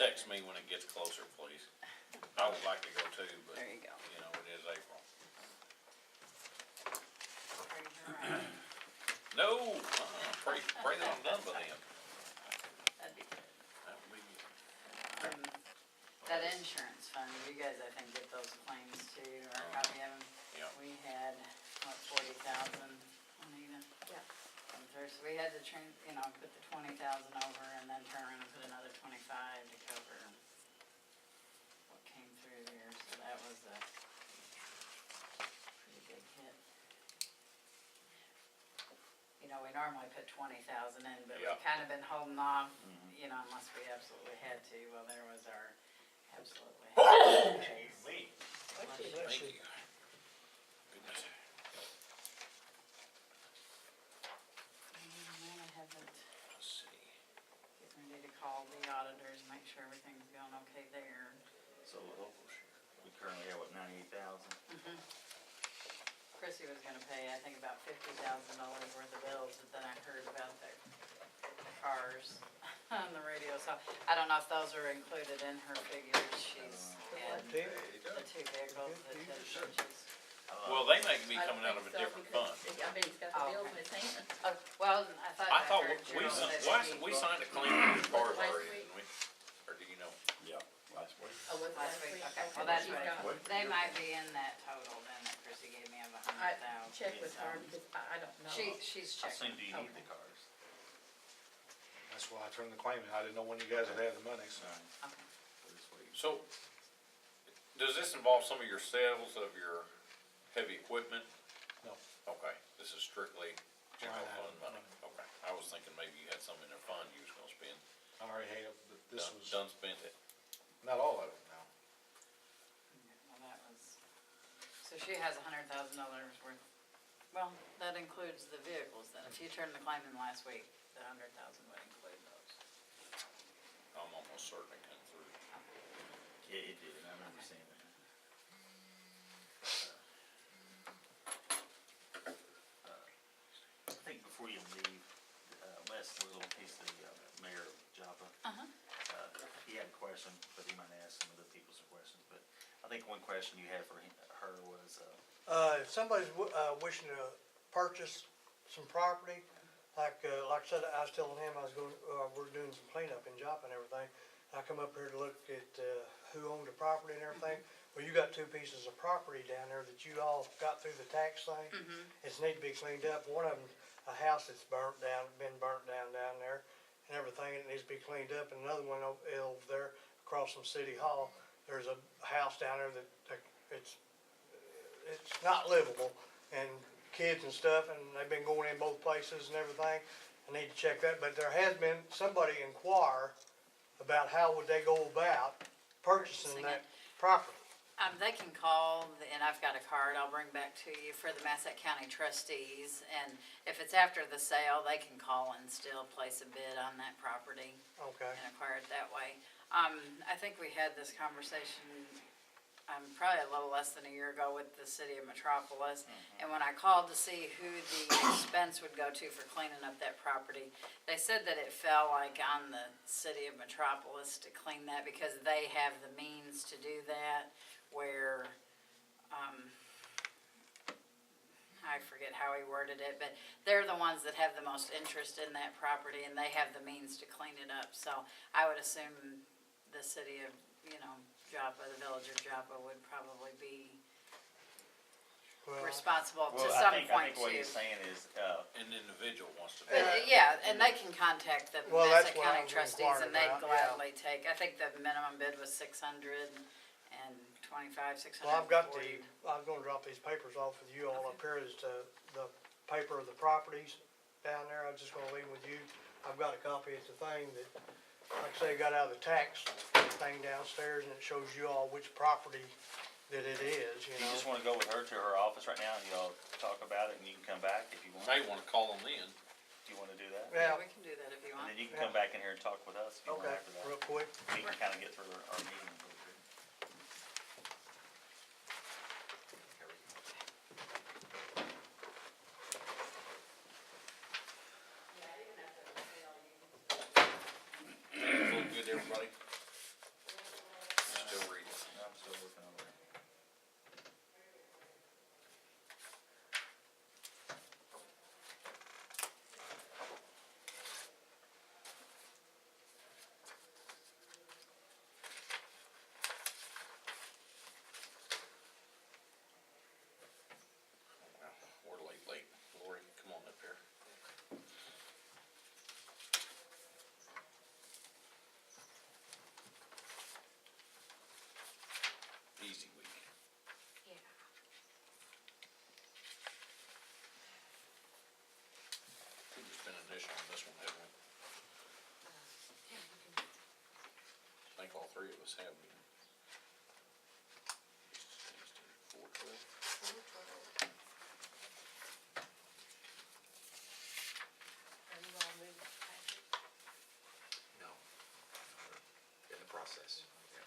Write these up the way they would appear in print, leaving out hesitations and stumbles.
Text me when it gets closer, please. I would like to go too, but, There you go. you know, it is April. No, pray that I'm done by then. That'd be good. That would be good. That insurance fund, you guys, I think, get those claims too, or a copy of them. Yeah. We had, what, 40,000, Anita? Yeah. Come through, so we had to put the 20,000 over and then turn around and put another 25 to cover what came through there, so that was a pretty big hit. You know, we normally put 20,000 in, but Yeah. we've kind of been holding off, unless we absolutely had to. Well, there was our absolutely had to case. Me. Bless you. Thank you. Goodness. I haven't, Let's see. getting ready to call the auditors, make sure everything's going okay there. So we currently have what, 98,000? Chrissy was gonna pay, I think, about $50,000 worth of bills, but then I heard about the cars on the radio, so I don't know if those are included in her figures. She's had the two vehicles that she's. Well, they may be I don't coming out of a think so, different because fund. I bet he's got the bills in his hand. Oh, well, I thought I thought heard we Gerald signed, say that we signed a claim on the cars Last already, week? didn't we? Or do you know? Yeah, last week. Oh, was it Last week, okay, well, that's She's right. got- They might be in that total then that Chrissy gave me of I 100,000. checked with her because I don't know. She's How soon checking. do you need the cars? That's why I turned the claim in. I didn't know when you guys would have the money, so. Okay. For this week? So, does this involve some of your sales of your heavy equipment? No. Okay, this is strictly general Line fund item. money, okay. I was thinking maybe you had some in their fund you was gonna spend. I already have, but this was, Done spent it. not all of it now. Well, that was, so she has $100,000 worth, well, that includes the vehicles then. If you turned the claim in last week, the 100,000 would include those. I'm almost certain it came through. Yeah, it did, I remember seeing that. I think before you leave, Wes Little, he's the mayor of Joppa. He had a question, but he might ask some other people some questions, but I think one question you had for her was, If somebody's wishing to purchase some property, like I said, I was telling him I was going, we're doing some cleanup in Joppa and everything. I come up here to look at who owned the property and everything. Well, you got two pieces of property down there that you all got through the tax thing. It's need to be cleaned up. One of them, a house that's burnt down, been burnt down there and everything, and it needs to be cleaned up. And another one over there across from City Hall, there's a house down there that it's not livable, and kids and stuff, and they've been going in both places and everything. I need to check that, but there has been somebody inquire about how would they go about purchasing that property. They can call, and I've got a card I'll bring back to you for the Massac County trustees, and if it's after the sale, they can call and still place a bid on that property Okay. and acquire it that way. I think we had this conversation, probably a little less than a year ago with the city of Metropolis, and when I called to see who the expense would go to for cleaning up that property, they said that it fell like on the city of Metropolis to clean that because they have the means to do that, where, I forget how he worded it, but they're the ones that have the most interest in that property, and they have the means to clean it up. So I would assume the city of, Joppa, the village of Joppa would probably be Well, responsible to well, some I point think what too. he's saying is, An individual wants to. Yeah, and they can contact the Well, that's Massac what I County was trustees, and they'd inquiring about, gladly take, I think the minimum bid was 625, 640. well, I've got I was gonna drop these papers off with you all up here as to the paper of the properties down there. I was just gonna leave with you. I've got a copy of the thing that, like I say, got out of the tax thing downstairs, and it shows you all which property that it is, you just wanna go with her to her office right now, and y'all talk about it, and you can come back if you want. May wanna call them in. Do you wanna do that? Yeah, Yeah. we can do that if you And want. then you can come back in here and talk with us if you want Okay, after that. real quick. We can kinda get through our meeting. Look good, everybody? Still working on that. Well, we're late. Lori, come on up here. Easy week. Yeah. We just been initial on this one, haven't we? Yeah, we can. I think all three of us have been. 412. Are you all moving to Patrick? No. In the process, yeah.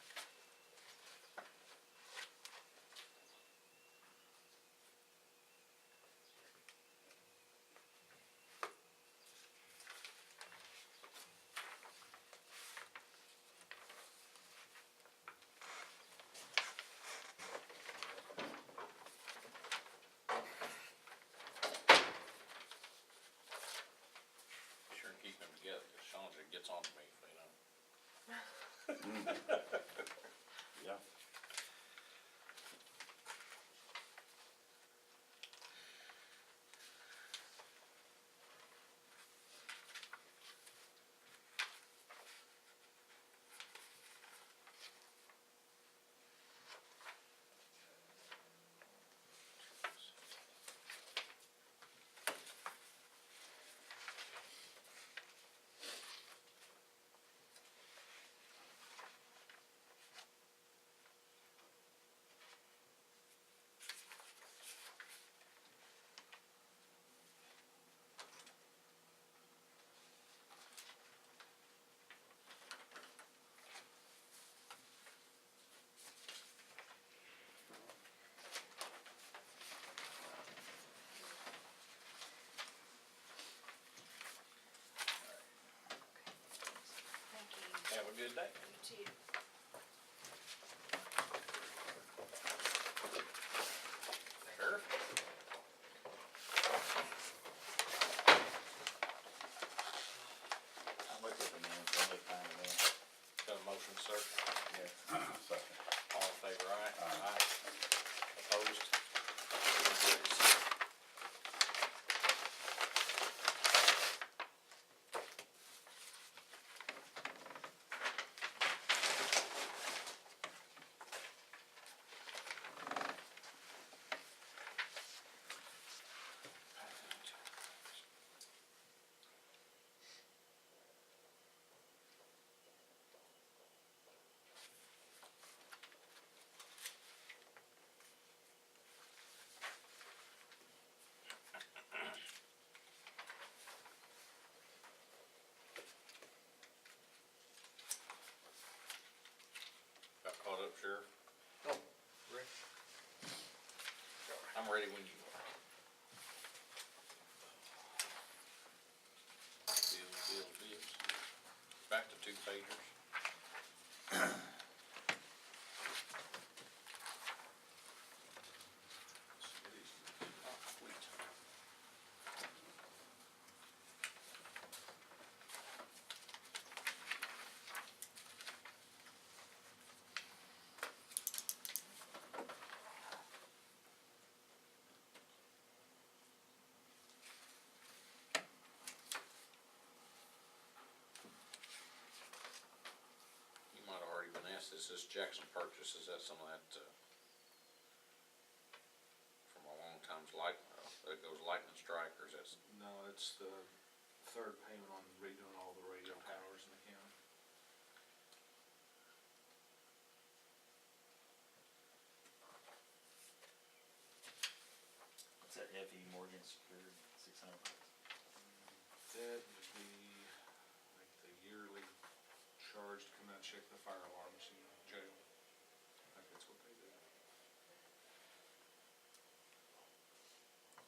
Sure and keep them together, cause Chandra gets on to me if they don't. Yeah. Thank you. Have a good day. You too. Sure. I looked at the names, they look fine to me. Got a motion, sir? Yeah. Second. All in favor, aye? Aye. Opposed? Got caught up, Sheriff? Oh, Rick? I'm ready when you are. Bills. Back to 2-pagers. Oh, sweet. You might have already been asked, is this Jackson purchase, is that some of that, from a long time's light, that goes lightning strike, or is that? No, it's the third payment on redoing all the radio towers in the county. What's that FE Morgan secured, $600? That would be like the yearly charge to come out and check the fire alarms in jail. I think that's what they do.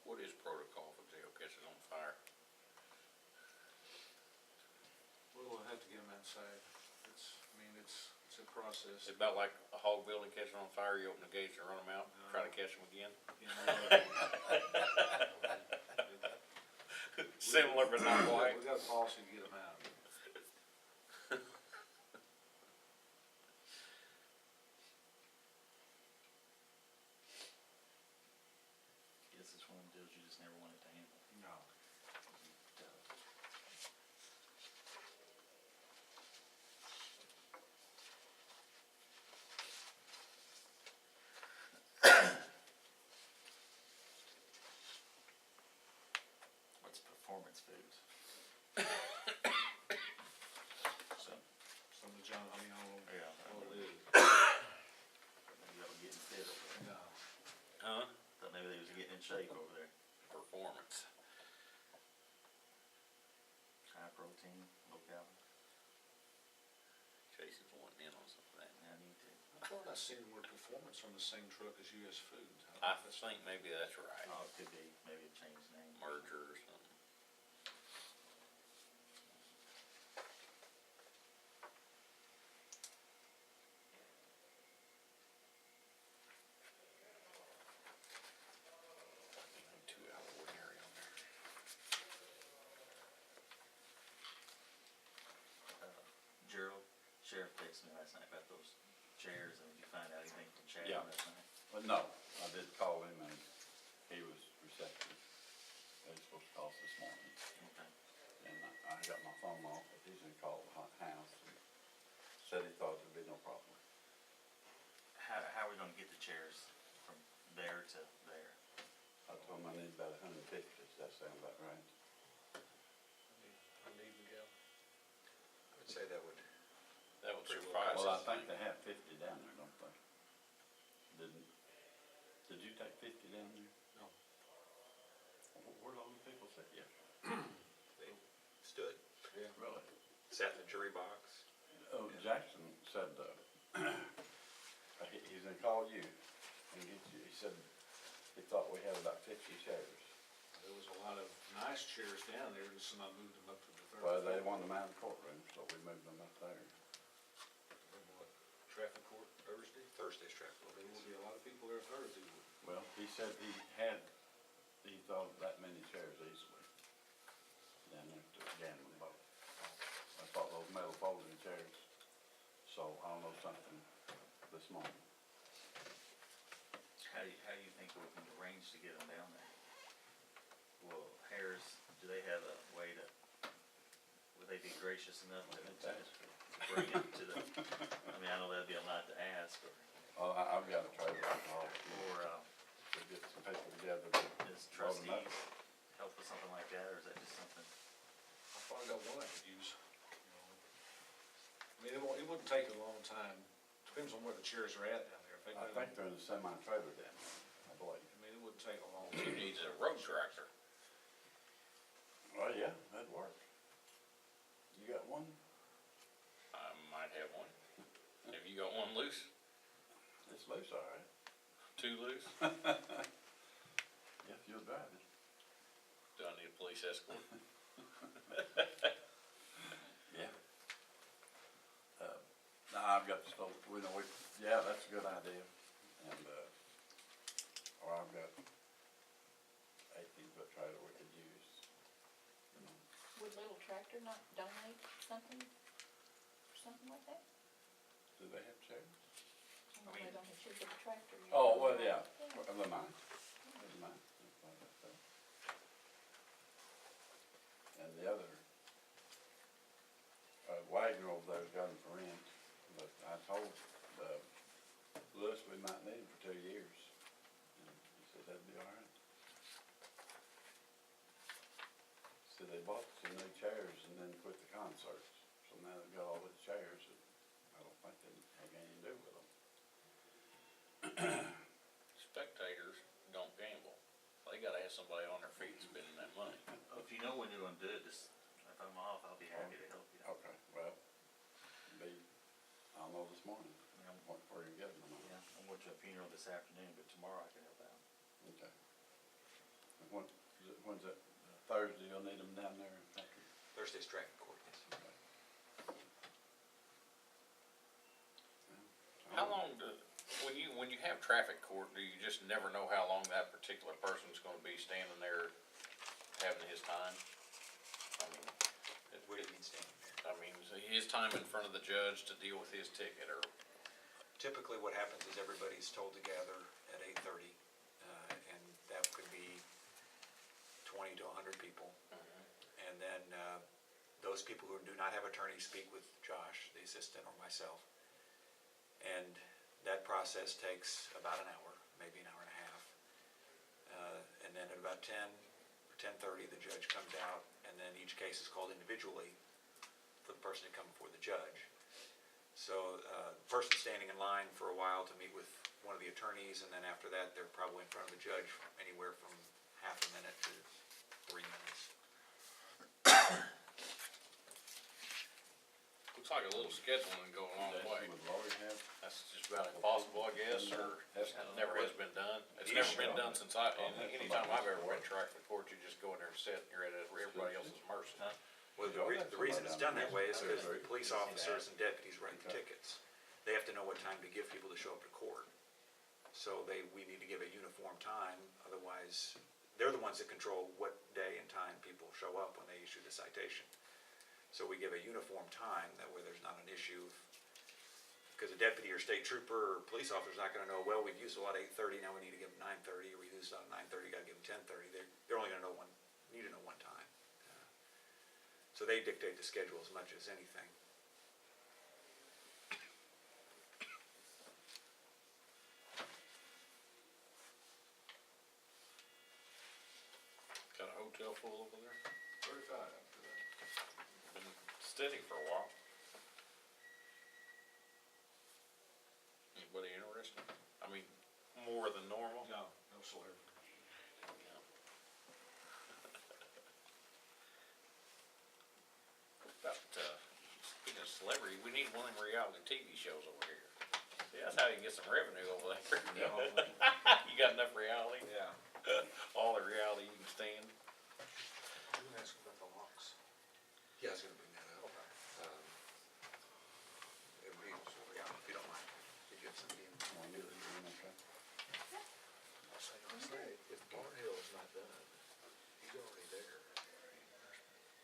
What is protocol for jail catches on fire? We'll have to get them outside. It's process. It's about like a hog building catching on fire, you open the gates and run them out, try to catch them again. You know, Similar but not quite. we got a policy to get them out. Guess it's one of the deals you just never wanted to handle. No. What's performance foods? So, Some of the John, I mean, I don't know yeah, what it is. maybe y'all getting fit over there. No. Huh? Thought maybe they was getting in shape over there. Performance. High protein, low calorie. Jason's wanting in on some of that. Yeah, I need to. I thought I seen the word performance on the same truck as US Foods. I think maybe that's right. Oh, it could be, maybe it changed name. Merger or something. Too out of ordinary on there. Gerald, sheriff texted me last night about those chairs, and did you find out anything from Chad Yeah. last night? Well, no, I did call him and he was receptive. They were supposed to call us this morning. Okay. And I got my phone off, but he's gonna call the house and said he thought there'd be no problem. How are we gonna get the chairs from there to there? I told him I need about 150, does that sound about right? I need to go. I would say that would, That would Pretty surprise Well, I us. think they have 50 down there, don't they? Did you take 50 down there? No. Where'd all the people sit? Yeah. they stood, Yeah. Really? sat in the jury box. Oh, Jackson said, he's gonna call you and get you, he said he thought we had about 50 chairs. There was a lot of nice chairs down there, and so I moved them up to the third. Well, they floor. wanted them out of the courtroom, so we moved them up there. What, Traffic court Thursday? Thursday's traffic. Well, there will be a lot of people there Thursday. Well, he said he thought of that many chairs easily down there to gambling both. I thought those metal folding chairs, so I'll know something this morning. How do you think we can arrange to get them down there? Well, Harris, do they have a way to, would they be gracious enough to Let's ask her. bring it to the, I mean, I know that'd be a lot to ask, Oh, I've got a trailer in the hall. or, We'll get some people together. to does load 'em up. trustees help with something like that, or is that just something? I'll find out one I could use, you know. I mean, it wouldn't take a long time, depends on where the chairs are at down there. If they I go- think they're in the semi-trailer down there, I believe. I mean, it wouldn't take a long He time. needs a road tractor. Well, yeah, that'd work. You got one? I might have one. Have you got one loose? It's loose, all right. Two loose? If you'll drive it. Do I need a police escort? Yeah. No, I've got the stove, yeah, that's a good idea. And, or I've got 18-foot trailer we could use. You know. Would Little Tractor not donate something, or something like that? Do they have chairs? I mean, they don't have chairs at the tractor. you Oh, know. well, yeah, well, never mind. Never mind. That's fine, that's fine. And the other, Wagner over there's got them for rent, but I told, Lewis we might need them for 2 years. And he said that'd be all right. So they bought some new chairs and then quit the concerts, so now they've got all these chairs that I don't think they have anything to do with them. Spectators don't gamble. They gotta have somebody on their feet spending that money. Oh, if you know when you're gonna do it, just, if I'm off, I'll be happy to help you. Okay, well, I'll know this morning, Yeah, I'm- where you get them. Yeah, I'm going to a funeral this afternoon, but tomorrow I can help out. Okay. And when's that, Thursday, you'll need them down there? Thursday's traffic court, yes. Okay. when you have traffic court, do you just never know how long that particular person's gonna be standing there having his time? I mean, What do you mean standing there? I mean, so his time in front of the judge to deal with his ticket, or, Typically, what happens is everybody's told to gather at 8:30, and that could be 20 to 100 people. And then those people who do not have attorneys speak with Josh, the assistant, or myself. And that process takes about an hour, maybe an hour and a half. And then at about 10 or 10:30, the judge comes out, and then each case is called individually for the person to come before the judge. So the person's standing in line for a while to meet with one of the attorneys, and then after that, they're probably in front of the judge anywhere from half a minute to 3 minutes. looks like a little scheduling going on the way. Would Lori have? That's just about impossible, I guess, or it never has been done. It's never been done since anytime I've ever went to traffic court, you just go in there and sit, and you're at everybody else's mercy. Well, the reason it's done that way is because the police officers and deputies write the tickets. They have to know what time to give people to show up to court. So we need to give a uniform time, otherwise, they're the ones that control what day and time people show up when they issue the citation. So we give a uniform time, that way there's not an issue, because a deputy or state trooper or police officer's not gonna know, well, we've used a lot at 8:30, now we need to give them 9:30, or we used a lot at 9:30, gotta give them 10:30. They're only gonna need to know one time. So they dictate the schedule as much as anything. Got a hotel full over there? 35 after that. Been steady for a while. Anybody interested? I mean, more than normal? No celebrity. About, speaking of celebrity, we need one of them reality TV shows over here. See, that's how you get some revenue over there. You got enough reality? Yeah. All the reality you can stand? You can ask about the locks. Yeah, I was gonna bring that up. If you don't mind, did you have somebody in? I'll say if Barnhill's not done, he's already there.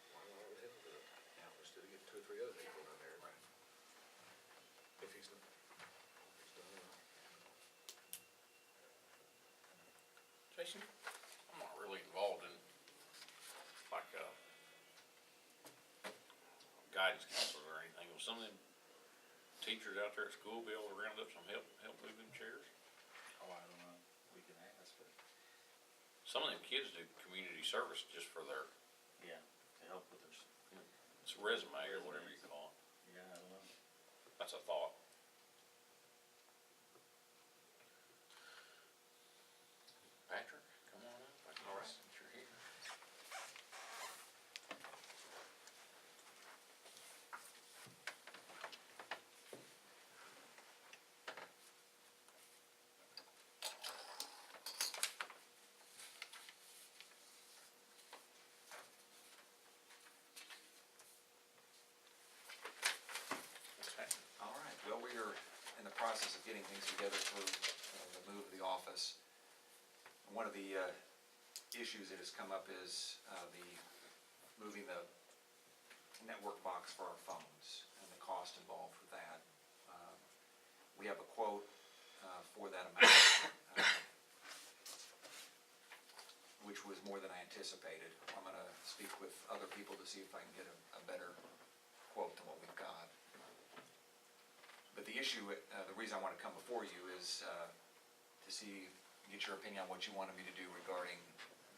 Why not let him do it? Yeah. Instead of getting 2 or 3 other people in there. Right. If he's not, he's done well. Jason, I'm not really involved in, like, guidance counselors or anything. Will some of them teachers out there at school be able to round up some help move them chairs? Oh, I don't know, we can ask, but, Some of them kids do community service just for their yeah, to help with their, resume or whatever you call it. yeah, I don't know. That's a thought. Patrick, come on up. All right. Since you're here. Okay. All right, well, we are in the process of getting things together for the move of the office. One of the issues that has come up is moving the network box for our phones and the cost involved with that. We have a quote for that amount, which was more than I anticipated. I'm gonna speak with other people to see if I can get a better quote than what we've got. But the issue, the reason I want to come before you is to get your opinion on what you wanted me to do regarding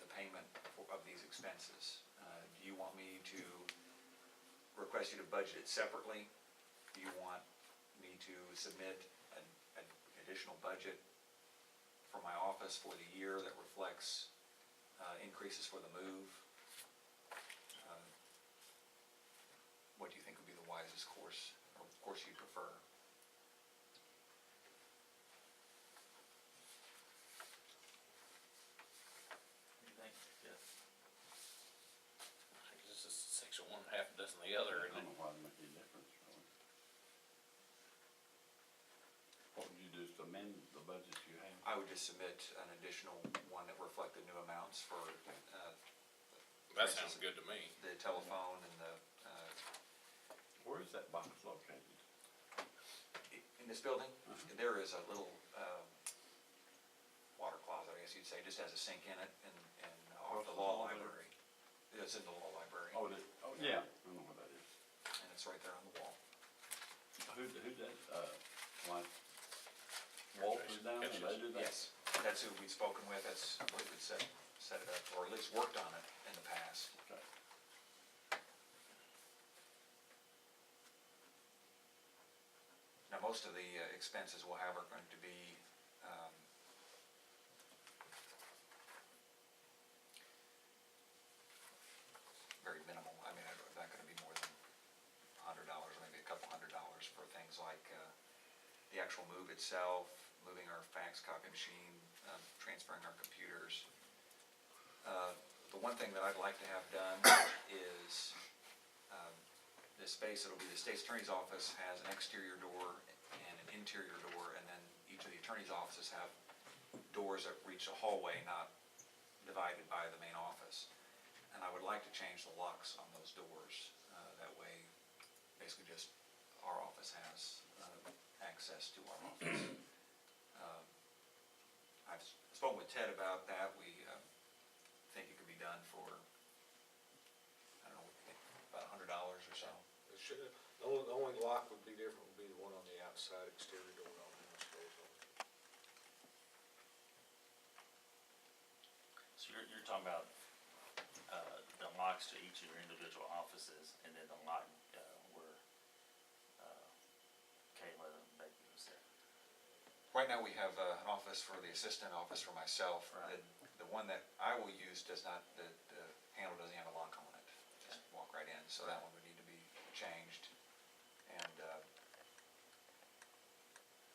the payment of these expenses. Do you want me to request you to budget it separately? Do you want me to submit an additional budget for my office for the year that reflects increases for the move? What do you think would be the wisest course, or course you prefer? What do you think, Jeff? I guess this is section one, half a dozen the other, I and don't know why it makes any difference, really. What would you do, just amend I would just submit an additional one that reflected new amounts for, That sounds good to me. the telephone and the, Where is that box located? in this building, there is a little, water closet, I guess you'd say, just has a sink in it and off Across the the law hall there? library. It's in the law library, Oh, yeah, I know where that is. and it's right there on the wall. Who that, like, Walters down there, they do that? Yes, that's who we've spoken with, that's, I believe we set it up, or at least worked on it in the past. Okay. Now, most of the expenses we'll have are going to be, very minimal. I mean, it's not gonna be more than $100, maybe a couple $100 for things like, the actual move itself, moving our fax copy machine, transferring our computers. The one thing that I'd like to have done is, this space, it'll be the state's attorney's office has an exterior door and an interior door, and then each of the attorney's offices have doors that reach a hallway, not divided by the main office. And I would like to change the locks on those doors, that way, basically just our office has, access to our office. I've spoken with Ted about that, we, think it could be done for, I don't know, about $100 or so. It should, the only lock would be different, would be the one on the outside exterior door, on the house doors on. So you're talking about, the locks to each of your individual offices, and then the lock, where, Kayla and Becky was there. Right now, we have, an office for the assistant office for myself. Right. The one that I will use does not, the handle doesn't have a lock on it. Just walk right in, so that one would need to be changed. And,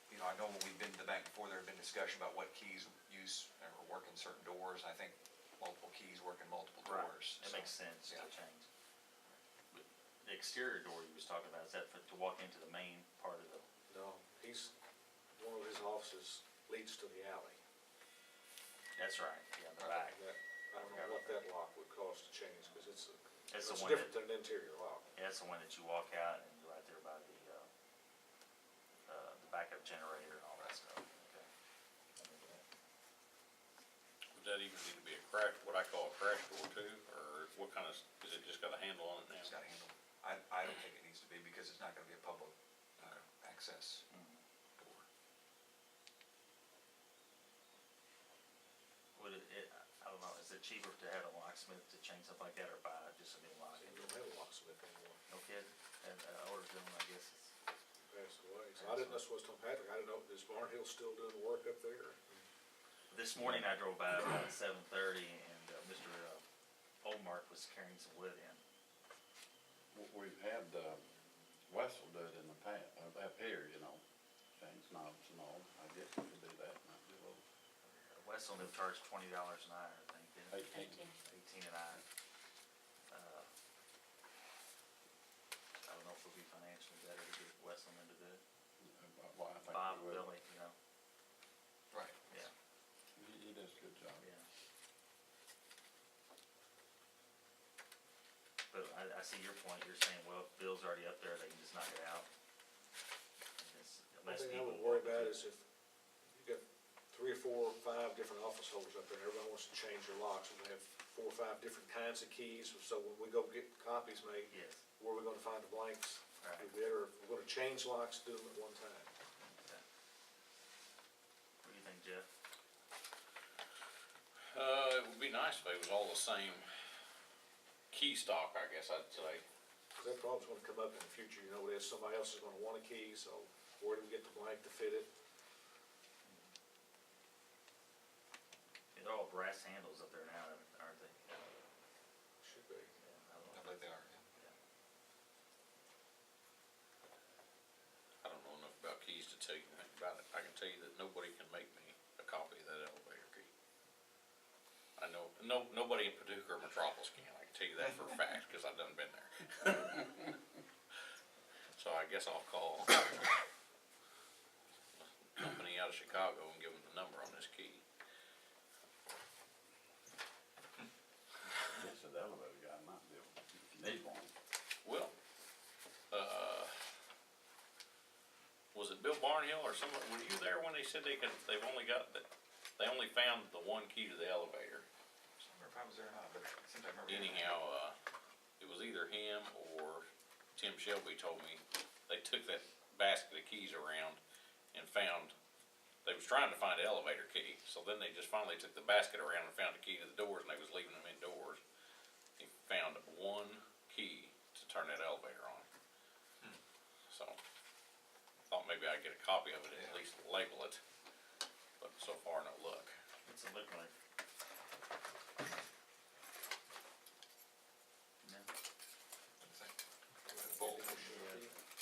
you know, I know when we've been to the bank before, there have been discussion about what keys use or work in certain doors. I think multiple keys work in multiple doors. It so, makes sense to yeah. change. But the exterior door you was talking about, is that to walk into the main part of the, No, one of his offices leads to the alley. that's right, yeah, the back. I don't know what that lock would cost to change, because it's That's the it's one different that, than an interior lock. yeah, that's the one that you walk out and you're right there by the backup generator and all that stuff, okay. Would that even need to be a crash, what I call a crash door too, or what kind of, is it just got a handle on it now? It's got a handle. I don't think it needs to be, because it's not gonna be a public, access door. Would I don't know, is it cheaper to have a locksmith to change stuff like that, or buy just a new lock? So you don't have a locksmith anymore, No kid, and, ordered them, I guess it's, passed away. So I didn't, that's what I was telling Patrick, I didn't know, is Barnhill still doing the work up there? this morning I drove by about 7:30 and, Mr. Oldmark was carrying some wood in. We've had, Wessel do it in the past, up here, you know, change knobs and all, I guess we could do that, might be a little. Westland have charged $20 an hour, I think, didn't they? 18. 18 an hour. I don't know if it'll be financially better to get Westland to do it. Well, I think Bob, we will. Billy, you know, Right. yeah, He does a good job. yeah. But I see your point, you're saying, well, if Bill's already up there, they can just knock it out. And it's One less thing I people would worry walking about through. is if you got 3 or 4 or 5 different office holders up there, and everybody wants to change their locks, and they have 4 or 5 different kinds of keys, so when we go get copies made, Yes, where are we gonna find the blanks? right. We better, if we're gonna change locks, do them at one time. Okay. What do you think, Jeff? It would be nice if they was all the same key stock, I guess I'd say. Cause that problem's gonna come up in the future, you know, there's somebody else is gonna want a key, so where do we get the blank to fit it? They're all brass handles up there now, aren't they? Should be. Yeah, I don't I know. believe they are, yeah. Yeah. I don't know enough about keys to tell you anything about it. I can tell you that nobody can make me a copy of that elevator key. I know, nobody in Paducah or Metropolis can, I can tell you that for a fact, cause I've done been there. So I guess I'll call a company out of Chicago and give them the number on this key. somebody, were you there when they said they've only got, they only found the one key to the elevator? I don't remember if I was there or not, but it seems I remember. Anyhow, it was either him or Tim Shelby told me, they took that basket of keys around and found, they was trying to find the elevator key, so then they just finally took the basket around and found the key to the doors, and they was leaving them indoors. He found one key to turn that elevator on. So, thought maybe I'd get a copy of it, and at least label it, but so far no luck. What's it look like? No?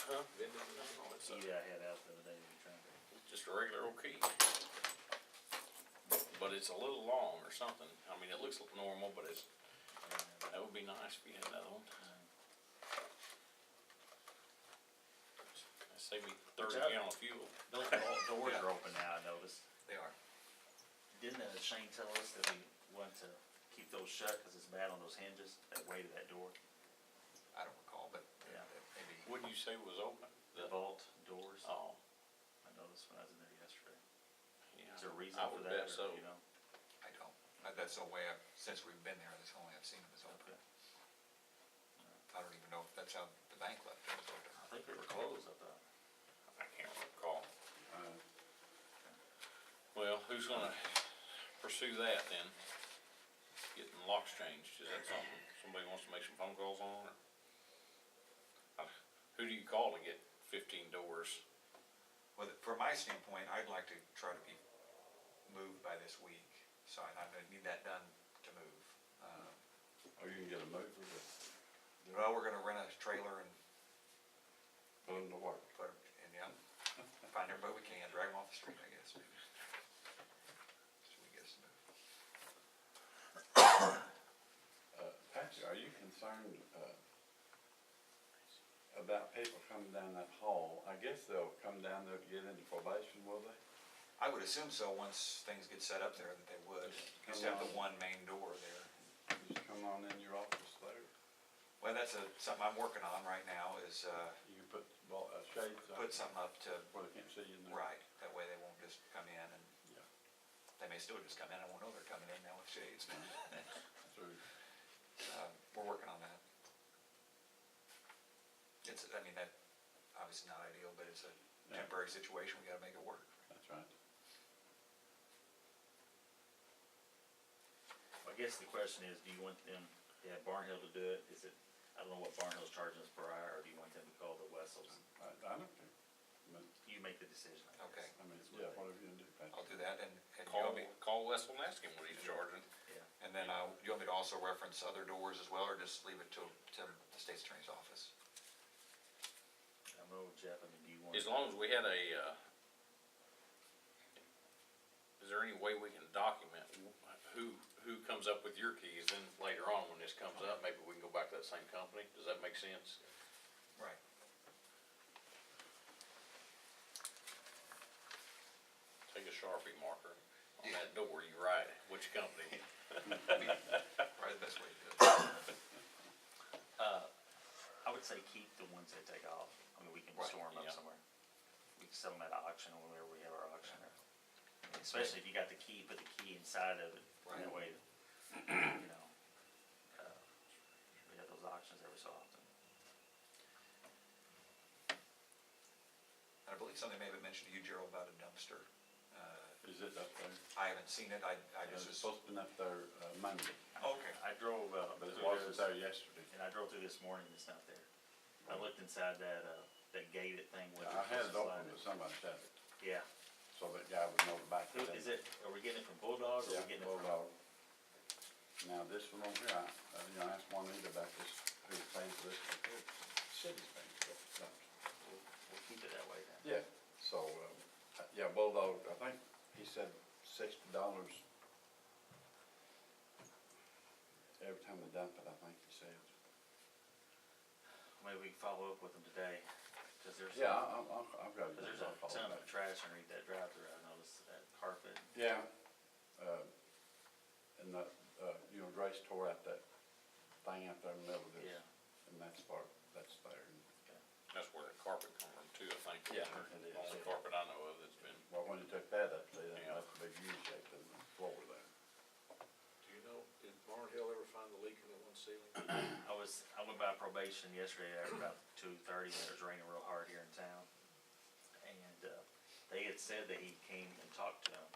Huh? It's Key that I had out the other day, we were trying to. just a regular old key. But it's a little long or something. I mean, it looks normal, but it's, that would be nice if you had another one. Save me 30 gallon of fuel. Those doors are open now, I noticed. They are. Didn't Shane tell us that we want to keep those shut because it's bad on those hinges that way to that door? I don't recall, but Yeah. maybe. What did you say was open? The vault doors, Oh, I noticed when I was in there yesterday. yeah. Is there a reason I for would that, bet so. or, you know? I don't. That's the way since we've been there, that's the only I've seen them is open. Okay. I don't even know if that's how the bank left it was open. I think they were closed, I thought. I can't recall. Uh, Well, who's gonna pursue that then? Getting locks changed, is that something somebody wants to make some phone calls on, or? Who do you call to get 15 doors? Well, from my standpoint, I'd like to try to be moved by this week, so I need that done to move. Or you can get a mover to Well, we're gonna rent a trailer and put them to work. put them, and find everybody we can, drag them off the street, I guess, maybe. So we get us moved. Patsy, are you concerned, about people coming down that hall? I guess they'll come down there to get into probation, will they? I would assume so, once things get set up there, that they would. Just have the one main door there. Just come on in your office there. Well, that's something I'm working on right now, is You can put shades up. put something up to, Where they can't see you in there. right, that way they won't just come in and, Yeah. they may still just come in, I won't know they're coming in now with shades. True. We're working on that. I mean, that, obviously not ideal, but it's a Yeah. temporary situation, we gotta make it work. That's right. I guess the question is, do you want them to have Barnhill to do it? Is it, I don't know what Barnhill's charging us per hour, or do you want them to call the Wessels? I don't care. You make the decision, I guess. Okay. I mean, yeah, whatever you can do, Patsy. I'll do that, and you Call, want me, call Wessel and ask him what he's charging. Yeah. and then, you want me to also reference other doors as well, or just leave it to the state's attorney's office? I don't know, Jeff, I mean, do you want? As long as we had is there any way we can document who comes up with your keys, then later on when this comes up, maybe we can go back to that same company? Does that make sense? Right. Take a Sharpie marker on that door, you write which company. Probably the best way to do it. I would say keep the ones that take off. I mean, we can Right, store them up yeah. somewhere. We can sell them at auction or whenever we have our auction. Especially if you got the key, put the key inside of it, Right. that way, you know, we have those auctions every so often. And I believe something may have been mentioned to you, Gerald, about a dumpster. Is it up there? I haven't seen it, I It's just was. supposed to be up there, Monday, Okay. I drove, but it through wasn't this, there yesterday. and I drove through this morning, it's not there. I looked inside that gated thing with. I had it open, but somebody shut it, Yeah. so that guy would know to back Who, it in. is it, are we getting it from Bulldog or are Yeah, we getting it from? Bulldog. Now, this one over here, I asked Juanita about this, who's paying for this, the city's paying for it. No. We'll keep it that way then. Yeah, so, yeah, Bulldog, I think he said $60 every time they dump it, I think he said. Maybe we can follow up with them today, cause there's. Yeah, I've got to. Cause there's a ton of trash underneath that drive-through, I noticed, that carpet. Yeah, and the, Grace tore out that thing out there in the middle of this. Yeah. And that's there. That's where that carpet come from too, I think. Yeah, The it is. only carpet I know of that's Well, when you took that up, see, then Yeah. that's a big U-shape in the floor there. Do you know, did Barnhill ever find the leak in that one ceiling? I went by probation yesterday at about 2:30, and it was raining real hard here in town. And, they had said that he came and talked to him,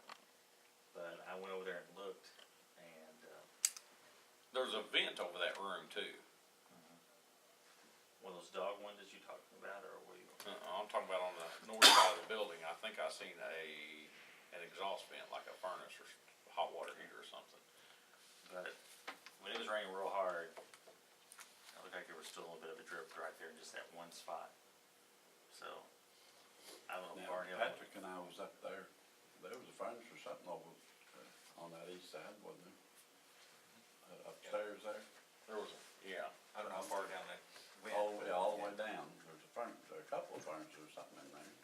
but I went over there and looked, and, There's a vent over that room too. one of those dog windows you talking about, or were you? I'm talking about on the north side of the building, I think I seen an exhaust vent, like a furnace or hot water heater or something. But when it was raining real hard, it looked like there was still a little bit of a drip right there in just that one spot. So, I don't know if Now, Barnhill. Patrick and I was up there, there was a furnace or something over, on that east side, wasn't there? Upstairs there, There was, yeah, I don't know how far down that went. all the way down, there's a furnace, there are a couple of furnaces or something in there.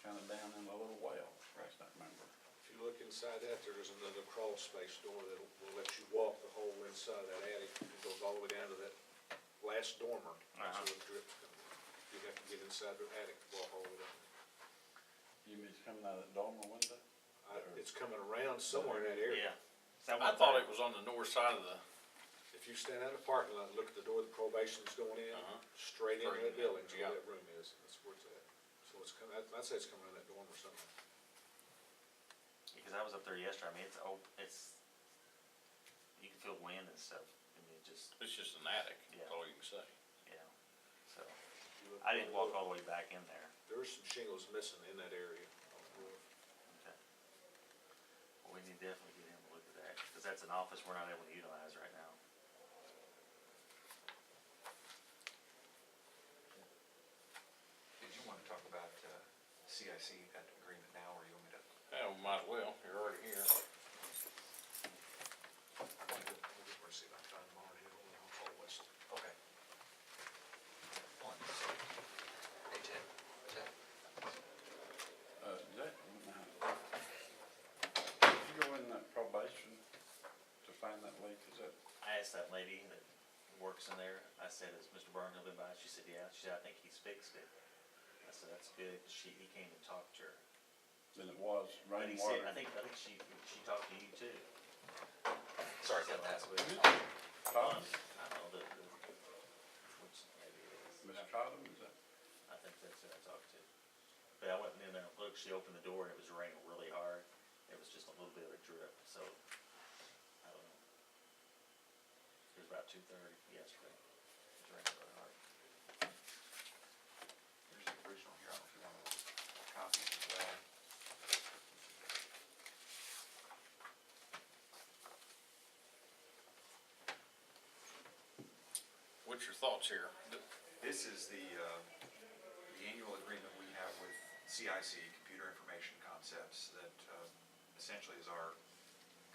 Kinda down in a little well, I can't remember. If you look inside that, there's another crawl space door that will let you walk the whole inside of that attic. It goes all the way down to that last dormer. That's where the drip's coming. You have to get inside the attic to walk all the way down. You mean it's coming out of that dormer window? It's coming around somewhere in that area. Yeah. So I thought it was on the north side of the, If you stand out in the parking lot and look at the door the probation's going in, straight into Straight that in, building, is where yeah. that room is. That's where it's at. So it's coming, I'd say it's coming around that dormer or something. Because I was up there yesterday, I mean, you can feel wind and stuff, I mean, it's just an attic, that's Yeah. all you can say. yeah, so, You look I didn't walk below, all the way back in there. there are some shingles missing in that area on the roof. Okay. Well, we need to definitely get him to look at that, because that's an office we're not able to utilize right now. Did you want to talk about CIC, that agreement now, or you want me to? Yeah, we might as well, you're already here. We'll just see if I can find Barnhill and I'll call Wesley. Okay. One, so, hey, Ted, Ted, Is that, did you go in that probation to find that leak, is that? I asked that lady that works in there, I said, has Mr. Barnhill been by? She said, yeah. She said, I think he's fixed it. I said, that's good. He came and talked to her. Then it was But he rainwater? said, I think she talked to you too. sorry about that. Cotton, I don't know, which maybe it is. Mr. Cotton, is that? I think that's who I talked to. But I went in there and looked, she opened the door and it was raining really hard. It was just a little bit of a drip, so, I don't know. It was about 2:30 yesterday. It was raining really hard. Here's the original here, I don't know if you want a copy as well. What's your thoughts here? This is the annual agreement we have with CIC, Computer Information Concepts, that essentially is our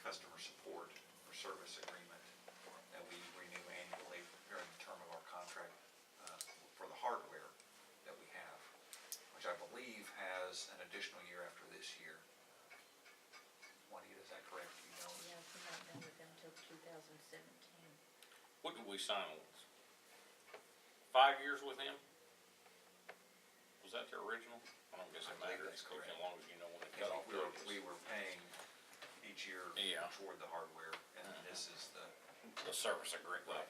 customer support or service agreement that we renew annually during the term of our contract for the hardware that we have, which I believe has an additional year after this year. Juanita, is that correct? Do you know? Yeah, we're not done with them till 2017. What did we sign on? 5 years with him? Was that the original? I don't guess it I believe matters, that's correct. as long as you know when it Because cut off. we were paying each year Yeah. toward the hardware, and this is the, The service agreement. right.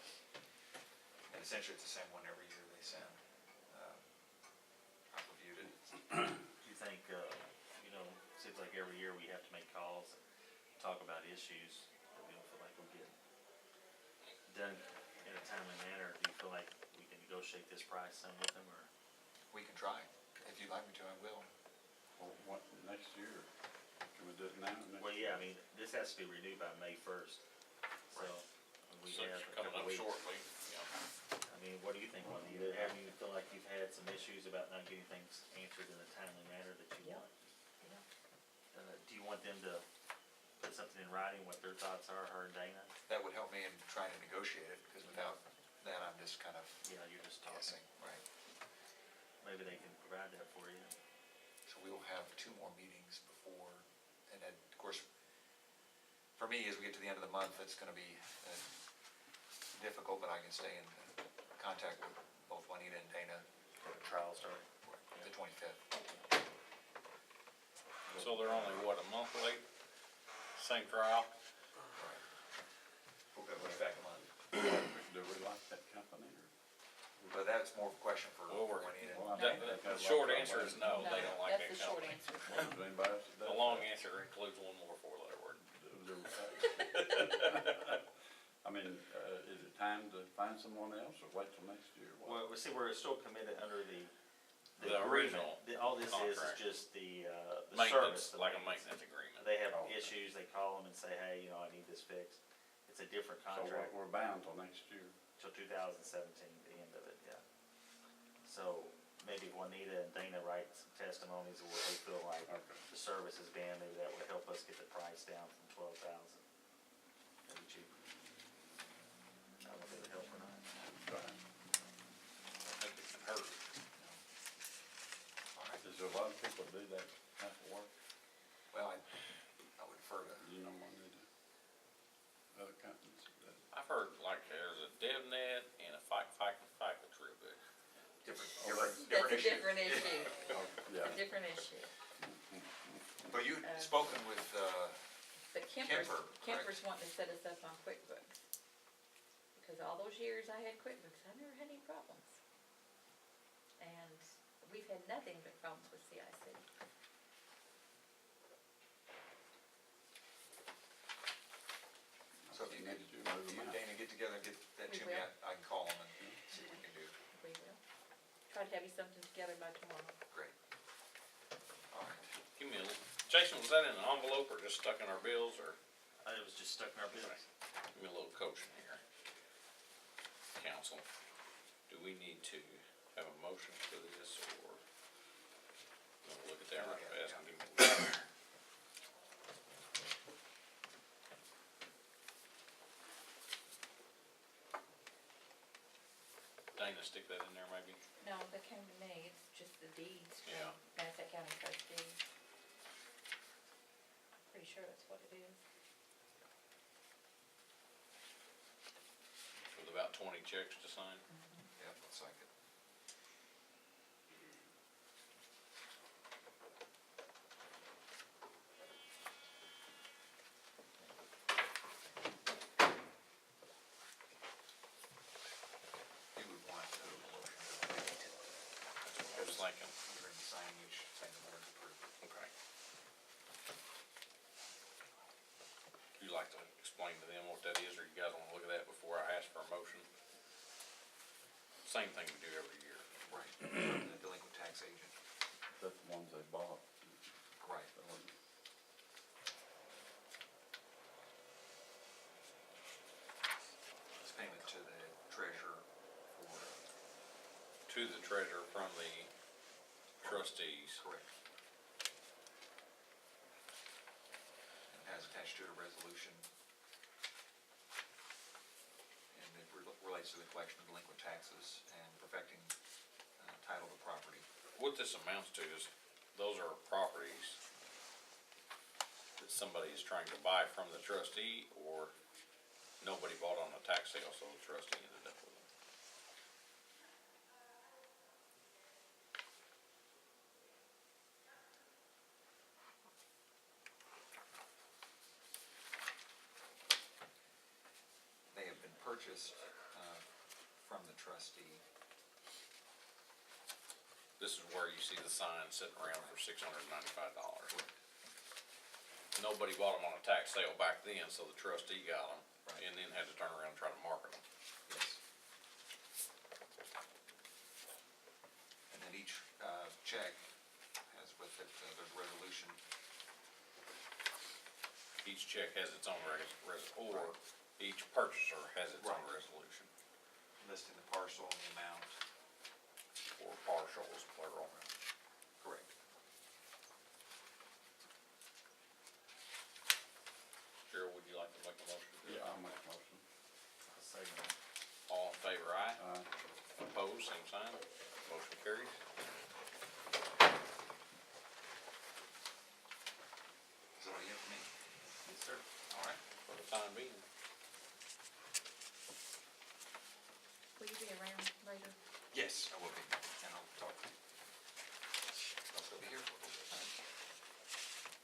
And essentially, it's the same one every year they send. I've reviewed it. Do you think, seems like every year we have to make calls and talk about issues that we don't feel like we'll get done in a timely manner? Do you feel like we can negotiate this price some with them, or? We can try. If you'd like me to, I will. Or what, next year? Can we do it now? Next Well, year? yeah, I mean, this has to be renewed by May 1st, so we So have it's a coming couple up weeks. shortly, yeah. I mean, what do you think, Juanita? Have you feel like you've had some issues about not getting things answered in a timely manner that you Yep. want? Yeah. Do you want them to put something in writing, what their thoughts are, her and Dana? That would help me in trying to negotiate it, because without that, I'm just kind of Yeah, you're just talking. guessing, right? Maybe they can provide that for you. So we will have 2 more meetings before, and then, of course, for me, as we get to the end of the month, it's gonna be difficult, but I can stay in contact with both Juanita and Dana For the trial start. for the 25th. So they're only, what, a month late? Same trial? We'll go back a month. Do we like that company or? But that's more of a question for Well, we're- Juanita. Well, I The, think they've got the a lot short of answer is no, they don't like that That's the short company. answer. Is anybody else that does The long that? answer includes one more four-letter word. I mean, is it time to find someone else or wait till next year? Well, see, we're still committed under the The agreement. original All this is contract. just the service. Maintenance, the like a maintenance. maintenance agreement. They have Oh, okay. issues, they call them and say, hey, you know, I need this fixed. It's a different So contract we're bound till next year. till 2017, the end of it, yeah. So maybe Juanita and Dana write some testimonies of what they feel like Okay. the service has been, maybe that would help us get the price down from 12,000. Maybe cheaper. I don't know if it would help or not. Right. I think it can hurt. All right. Is there a lot of people do that type of work? Well, I would defer to, Do you know one of the other companies that? I've heard like there's a DevNet and a FICA true book. different That's a issue. different issue, Oh, yeah. a different issue. But you'd spoken with, But Kemper's, Kemper, Kemper's wanting to set us up on QuickBooks. Because all those years I had QuickBooks, I never had any problems. And we've had nothing but problems with CIC. so if you Next year, could, move if you them and out. Dana get together and get that We to me, will. I can call them and see what we can do. We will. Try to have you something together by tomorrow. Great. All right. Give me a, Jason, was that in an envelope or just stuck in our bills or? It was just stuck in our bills. Give me a little coaching here. Council, do we need to have a motion for this or? We'll look at that right fast and give me a little. Dana, stick that in there maybe? No, that came to me, it's just the deeds Yeah. from Massac County trustee. Pretty sure that's what it is. With about 20 checks to sign? Yep, looks like it. You would want to motion to wait. I was thinking. You're in the sign, you should say the board's approved. Okay. You like to explain to them what that is, or you guys wanna look at that before I ask for a motion? Same thing we do every year. Right. The delinquent tax agent. That's the ones they bought. Right. It's payment to the treasurer for, To the treasurer from the trustees. correct. And has attached to it a resolution. And it relates to the collection of delinquent taxes and perfecting title of the property. What this amounts to is, those are properties that somebody is trying to buy from the trustee, or nobody bought on a tax sale, so the trustee ended up with them. They have been purchased from the trustee. This is where you see the sign sitting around for $695. Nobody bought them on a tax sale back then, so the trustee got them, Right. and then had to turn around and try to market them. Yes. And then each check has with it, there's a resolution. Each check has its own or each purchaser has its own Right. resolution, Listing the parcel and the amount. or partials, plural. Correct. Cheryl, would you like to make a motion? Yeah, I'll make a motion. I'll say that. All in favor, aye? Aye. Opposed, same sign. Motion carries. Is that all you have for me? Yes, sir. All right. For the time being. Will you be around later? Yes, I will be, and I'll talk. I'll still be here for a little bit.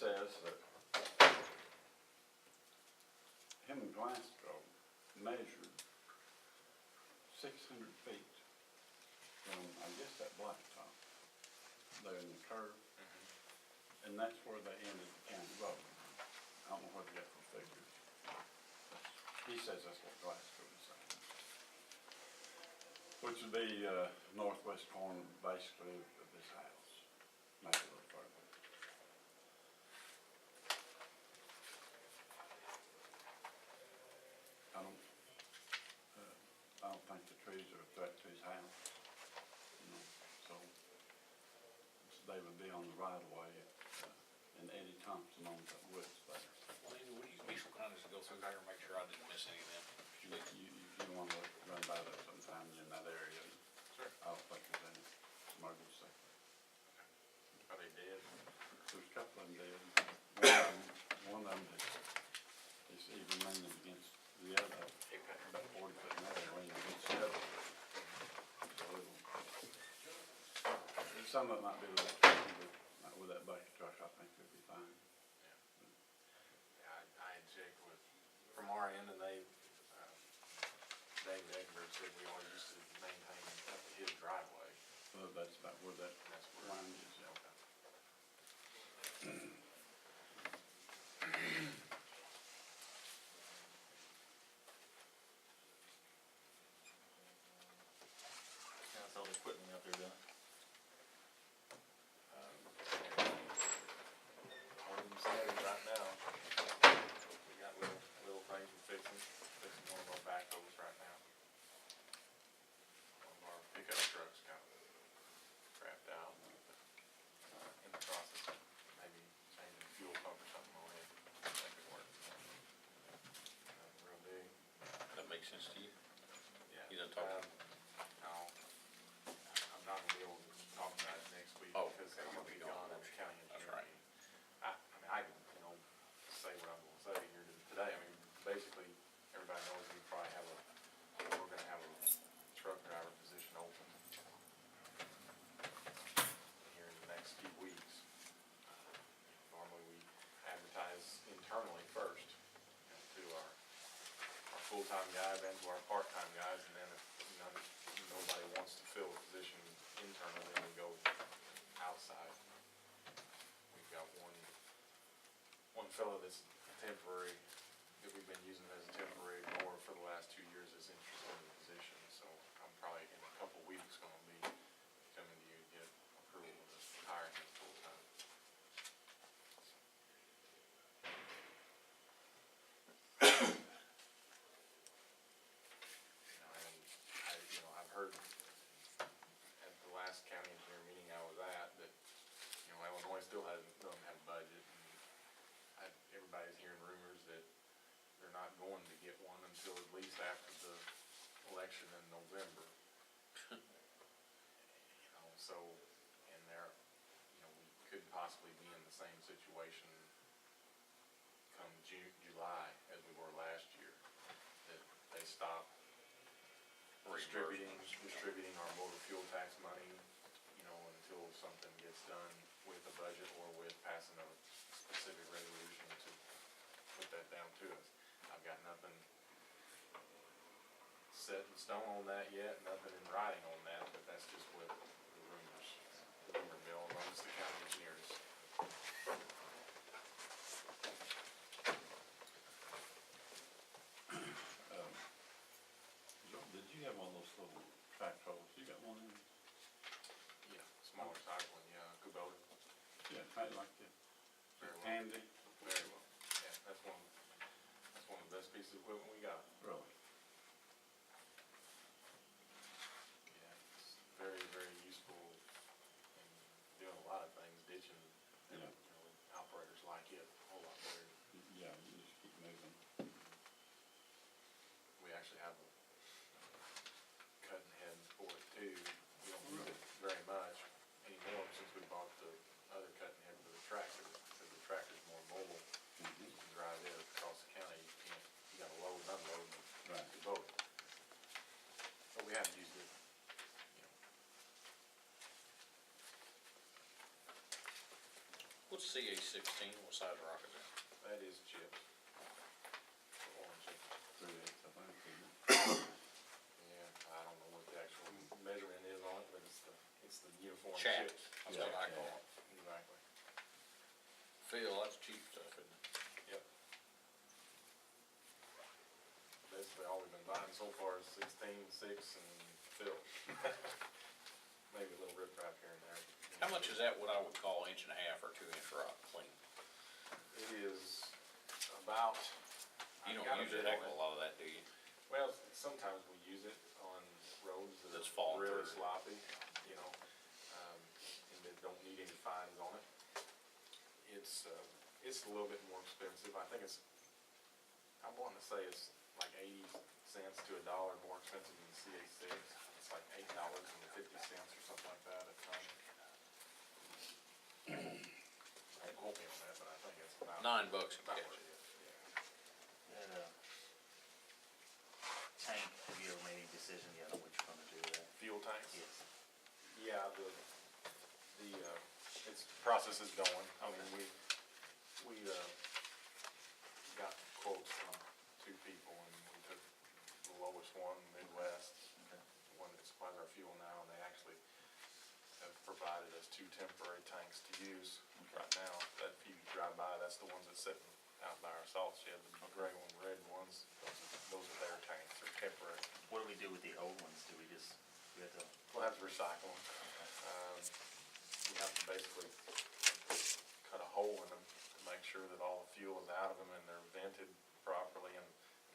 says that him and Glasgow measured 600 feet from, I guess, that blacktop there in the curve, and that's where they ended the county road. I don't know what they got for figures. He says that's what Glasgow is saying. Which would be northwest corner, basically, of this house, maybe a little further. I don't think the trees are a threat to his house, you know, so they would be on the right of way, and Eddie Thompson owns that woods there. Lady, would you be so kind as to go through there and make sure I didn't miss any of them? You wanna run by there sometime in that area? Sure. I don't think there's any emergency. Are they dead? There's a couple of them dead. One of them is even leaning against the other, about 40 foot in there, leaning against the other. So some of it might be a little tricky, but with that bucket truck, I think it'll be fine. I had checked with, from our end, and Dave Egbert said we all used to maintain up his driveway. So that's about where that That's where. line is, yeah. How's all the equipment out there doing? On the Saturday right now, we got little things we're fixing one of our backhoes right now. One of our pickup trucks got crapped out, in the process of maybe changing the fuel pump or something on it, make it work. Nothing real big. That makes sense to you? Yeah. You done talked to No, I'm not gonna be able to talk about it next week Oh, because okay, I'm gonna you'll be be gone. gone at the county That's engineering right. meeting. I mean, I can, say what I'm gonna say here today. I mean, basically, everybody knows we're gonna have a truck driver position open here in the next few weeks. Normally, we advertise internally first, to our full-time guys and to our part-time guys, and then if nobody wants to fill a position internally, then we go outside. We've got one fellow that's temporary, that we've been using as a temporary mower for the last 2 years is interested in the position, so I'm probably in a couple weeks gonna be coming to you to get approval to hire him full-time. I've heard at the last county engineer meeting I was at that, Illinois still doesn't have a budget. And everybody's hearing rumors that they're not going to get one until at least after the election in November. So, and we could possibly be in the same situation come July as we were last year, that they stop distributing our motor fuel tax money, until something gets done with the budget or with passing a specific resolution to put that down to us. I've got nothing set in stone on that yet, nothing in writing on that, but that's just what the rumor mill amongst the county engineers. Joe, did you have one of those little track holes? You got one in? Yeah, smaller size one, yeah, Kubota, Yeah, kind of like that. very well. Handy, Very well, yeah, that's one of the best pieces of equipment we got. really. Yeah, it's very, very useful in doing a lot of things, ditching, and, Yeah. Operators like it a whole lot better. Yeah, you just keep moving. We actually have a cutting head for it too. We don't use it very much anymore since we bought the other cutting head for the tractor, because the tractor's more mobile. Mhm. You can drive it across the county, you gotta load and unload What's CA16, what size rock is that? That is chips. Orange chip. 3/8, I think, isn't it? Yeah, I don't know what the actual measurement is on it, but it's the uniform Chat, chips. that's what I call it. Exactly. Phil, that's cheap stuff, isn't it? Yep. Basically, all we've been buying so far is 16, 6, and fill. Maybe a little rip wrap here and there. How much is that, what I would call 1.5 or 2 inch rock clean? It is about. You I've don't got use a bit heck on of a it. lot of that, do you? Well, sometimes we use it on roads that That's are falling really through. sloppy, you know, and that don't need any fines on it. It's a little bit more expensive. I think I want to say it's like 80 cents to $1 more expensive than the CA6. It's like $8.50 or something like that a ton. Don't quote me on that, but I think it's about. $9 a About catch. what it is, yeah. That, tank, have you ever made any decision yet on what you're gonna do with that? Fuel tanks? Yes. Yeah, its process is going. I mean, we got quotes from 2 people and we took the lowest one, Midwest, Okay. the one that supplies our fuel now, and they actually have provided us 2 temporary tanks to use right now. That if you drive by, that's the ones that's sitting out by our salt shed, the gray one, red ones, those are their tanks, they're temporary. What do we do with the old ones? Do we have to? We'll have to recycle them. We have to basically cut a hole in them to make sure that all the fuel is out of them and they're vented properly, and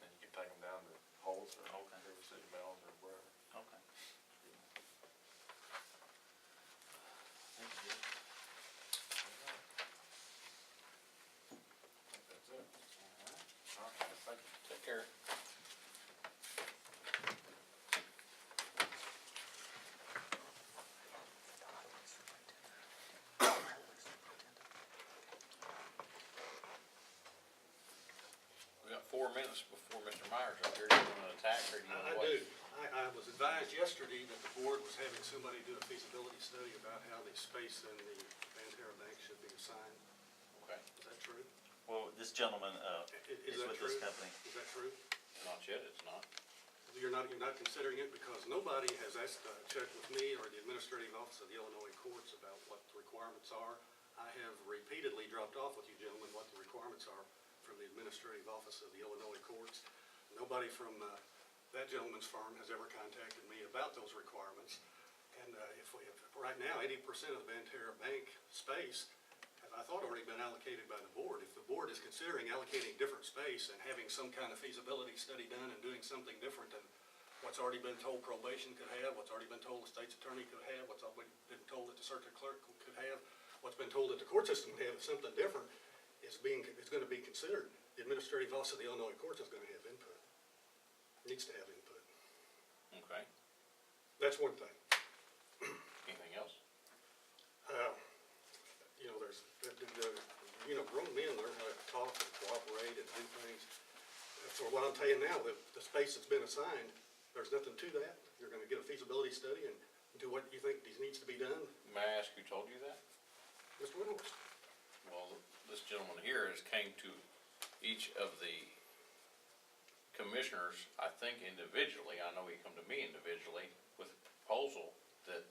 then you can take them down to holes or Okay. River City Mills or wherever. Okay. I think that's it. All right, thank you. Take care. We got 4 minutes before Mr. Myers up here. Do you want to attack or do you want to I wait? do. I was advised yesterday that the board was having somebody do a feasibility study about how the space in the Banterra Bank should be assigned. Okay, Is that true? Well, this gentleman, Is is that with this true? company. Is that true? not yet, it's not. You're not considering it because nobody has asked, checked with me or the administrative office of the Illinois courts about what the requirements are. I have repeatedly dropped off with you gentlemen what the requirements are from the administrative office of the Illinois courts. Nobody from that gentleman's firm has ever contacted me about those requirements. And if right now, 80% of the Banterra Bank space, I thought already been allocated by the board. If the board is considering allocating different space and having some kind of feasibility study done and doing something different than what's already been told probation could have, what's already been told the state's attorney could have, what's already been told that the circuit clerk could have, what's been told that the court system could have, something different is going to be considered. The administrative office of the Illinois courts is going to have input, needs to have input. Okay, That's one thing. anything else? You know, there's, grown men learn how to talk and cooperate and do things. For what I'm telling you now, the space that's been assigned, there's nothing to that. You're gonna get a feasibility study and do what you think needs to be done. May I ask who told you that? Mr. Winhorst, Well, this gentleman here has came to each of the commissioners, I think individually, I know he come to me individually with a proposal that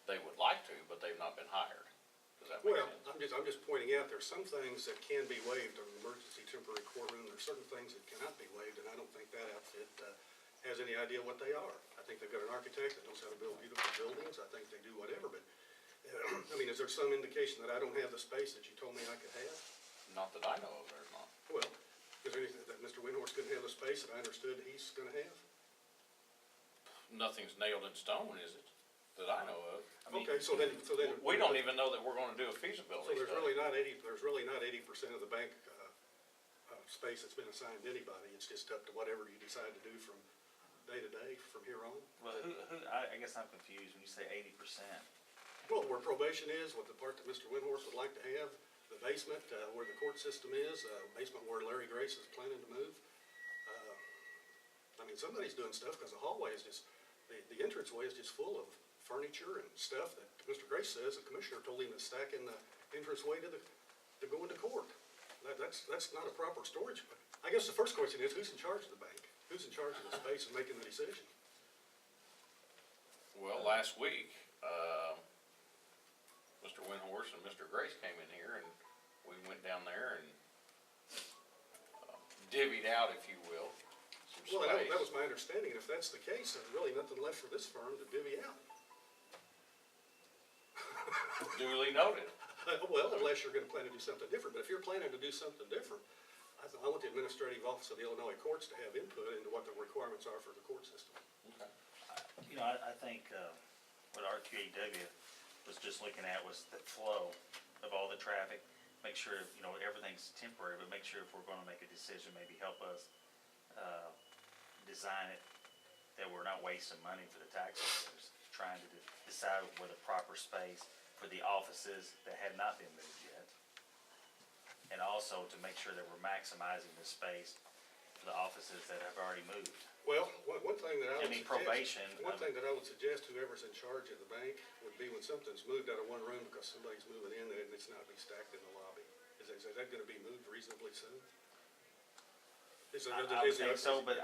they would like to, but they've not been hired. Does that make well, sense? I'm just pointing out, there's some things that can be waived in an emergency temporary courtroom. There's certain things that cannot be waived, and I don't think that outfit, has any idea what they are. I think they've got an architect that knows how to build beautiful buildings. I think they do whatever, but, I mean, is there some indication that I don't have the space that you told me I could have? Not that I know of, there's not. Well, is there anything that Mr. Winhorst couldn't have the space that I understood he's gonna have? Nothing's nailed in stone, is it? That I know of. I mean, Okay, so then. We don't even know that we're gonna do a So feasibility there's study. really not 80% of the bank, space that's been assigned to anybody. It's just up to whatever you decide to do from day to day from here on. Well, I guess I'm confused when you say 80%. Well, where probation is, what the part that Mr. Winhorst would like to have, the basement, where the court system is, basement where Larry Grace is planning to move. I mean, somebody's doing stuff, because the hallway is just, the entranceway is just full of furniture and stuff that Mr. Grace says the commissioner told him to stack in the entranceway to to go into court. That's not a proper storage. I guess the first question is, who's in charge of the bank? Who's in charge of the space and making the decision? Well, last week, Mr. Windhorse and Mr. Grace came in here and we went down there and divvied out, if you will, some Well, space. that was my understanding, and if that's the case, there's really nothing left for this firm to divvy out. Duly noted. Well, unless you're gonna plan to do something different, but if you're planning to do something different, I want the administrative office of the Illinois courts to have input into what the requirements are for the court system. Okay. You know, I think, what RQAW was just looking at was the flow of all the traffic. Make sure, you know, everything's temporary, but make sure if we're gonna make a decision, maybe help us, design it that we're not wasting money for the taxpayers, trying to decide where the proper space for the offices that have not been moved yet. And also to make sure that we're maximizing the space for the offices that have already moved. Well, one thing that I I would mean, suggest. probation, One thing that I would suggest, whoever's in charge of the bank, would be when something's moved out of one room because somebody's moving in, that it's not be stacked in the lobby. Is that gonna be moved reasonably soon? I would think so, but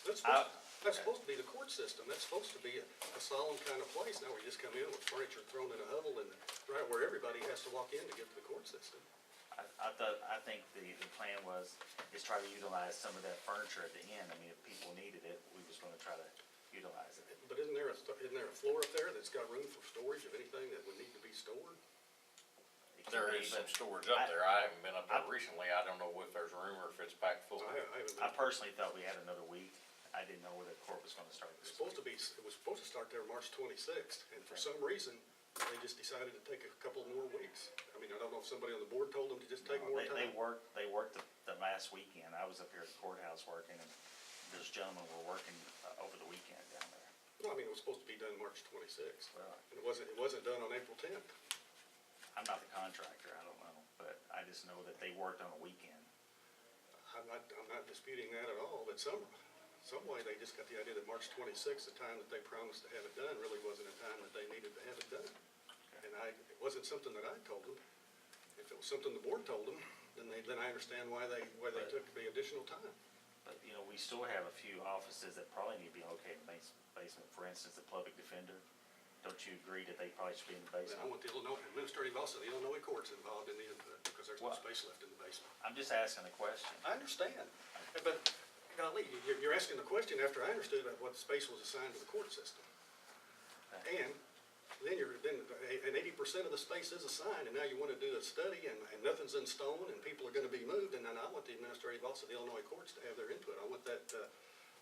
That's supposed to be the court system. That's supposed to be a solemn kind of place. Now we just come in with furniture thrown in a hovel and right where everybody has to walk in to get to the court system. I think the plan is try to utilize some of that furniture at the end. I mean, if people needed it, we was gonna try to utilize it. But isn't there a floor up there that's got room for storage of anything that would need to be stored? It could There be, is but some storage up there. I haven't been up there recently. I don't know if there's room or if it's packed full. I haven't I been. personally thought we had another week. I didn't know where the court was gonna start It's this supposed week. it was supposed to start there March 26th, and for some reason, they just decided to take a couple more weeks. I mean, I don't know if somebody on the board told them to just take more time. They worked the last weekend. I was up here at the courthouse working, and those gentlemen were working over the weekend down there. No, I mean, it was supposed to be done March 26th, Well, and it wasn't done on April 10th. I'm not the contractor, I don't know, but I just know that they worked on a weekend. I'm not disputing that at all, but some way they just got the idea that March 26th, the time that they promised to have it done, really wasn't a time that they needed to have it done. And it wasn't something that I told them. If it was something the board told them, then I understand why they took the additional time. But, you know, we still have a few offices that probably need to be located in the basement. For instance, the public defender. Don't you agree that they probably should be in the And I basement? want the Illinois administrative office of the Illinois courts involved in the input, because there's no Well- space left in the basement. I'm just asking a question. I understand, but golly, you're asking the question after I understood what space was assigned to the court system. And then and 80% of the space is assigned, and now you wanna do a study, and nothing's in stone, and people are gonna be moved, and then I want the administrative office of the Illinois courts to have their input. I want that,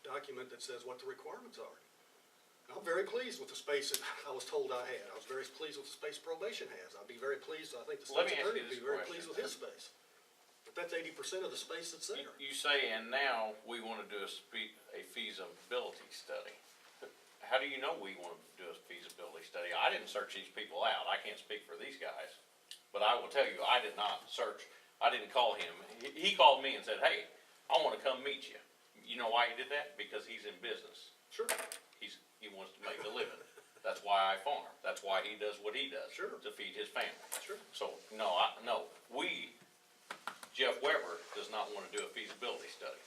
document that says what the requirements are. I'm very pleased with the space that I was told I had. I was very pleased with the space probation has. I'd be very pleased, I think the Let state's me ask attorney you would be this very question. pleased with his space. But that's 80% of the space that's there. You say, and now we wanna do a feasibility study. How do you know we wanna do a feasibility study? I didn't search these people out. I can't speak for these guys. But I will tell you, I did not search, I didn't call him. He called me and said, hey, I wanna come meet you. You know why he did that? Because he's in business. Sure. He wants to make a living. That's why I farm. That's why he does what he does. Sure. To feed his family. Sure. So, Jeff Weber does not wanna do a feasibility study.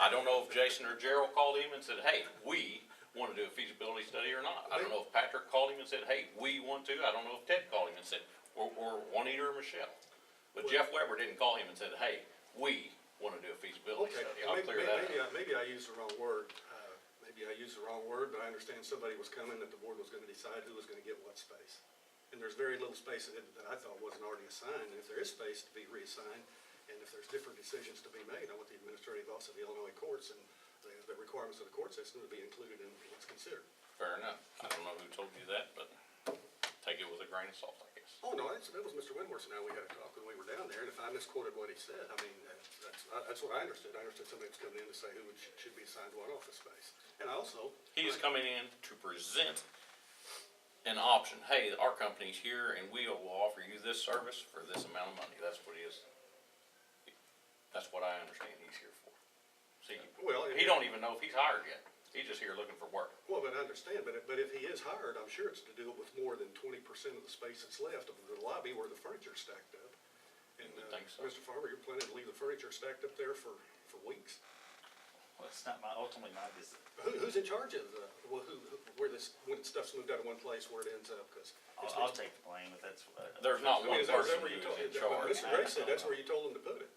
I don't know if Jason or Gerald called him and said, hey, we wanna do a feasibility study or not. I don't know if Patrick called him and said, hey, we want to. I don't know if Ted called him and said, or Juanita or Michelle. But Jeff Weber didn't call him and said, hey, we wanna do a feasibility Okay, study. I'll clear that up. maybe I used the wrong word. But I understand somebody was coming, that the board was gonna decide who was gonna get what space. And there's very little space that I thought wasn't already assigned, and if there is space to be reassigned, and if there's different decisions to be made, I want the administrative office of the Illinois courts and the requirements of the court system to be included in what's considered. Fair enough. I don't know who told you that, but take it with a grain of salt, I guess. Oh, no, that was Mr. Windhorse and I, we had a talk when we were down there, and if I misquoted what he said, I mean, that's what I understood. I understood somebody was coming in to say who should be assigned to what office space. And also. He is coming in to present an option. Hey, our company's here and we will offer you this service for this amount of money. That's what he is. That's what I understand he's here for. See, Well, he don't even know if he's hired yet. He's just here looking for work. Well, but I understand, but if he is hired, I'm sure it's to deal with more than 20% of the space that's left of the lobby where the furniture's stacked up. And, You would think so. Mr. Farmer, you're planning to leave the furniture stacked up there for weeks? Well, it's not ultimately my business. Who's in charge of, where when stuff's moved out of one place, where it ends up? 'Cause it's- I'll take the blame if that's. There's not I mean, one is that person where you who's told, in well, charge. Mr. Gray said that's where you told him to put it.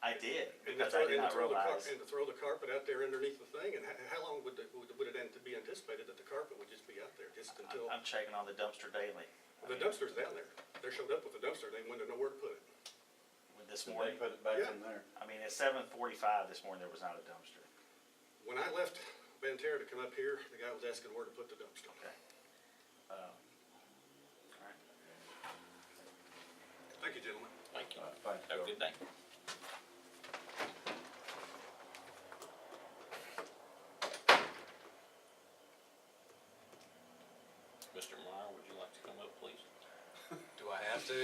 I did, And to because throw, I did not realize. and to throw the carpet out there underneath the thing, and how long would it be anticipated that the carpet would just be out there, just until? I'm checking on the dumpster daily. The dumpster's down there. They showed up with the dumpster, they wanted to know where to put it. This Did they morning, put it back Yeah. in there? I mean, at 7:45 this morning, there was not a dumpster. When I left Banterra to come up here, the guy was asking where to put the dumpster. Okay. All right. Thank you, gentlemen. Thank you. Thanks, Have a Joe. good day. Mr. Meyer, would you like to come up, please? Do I have to?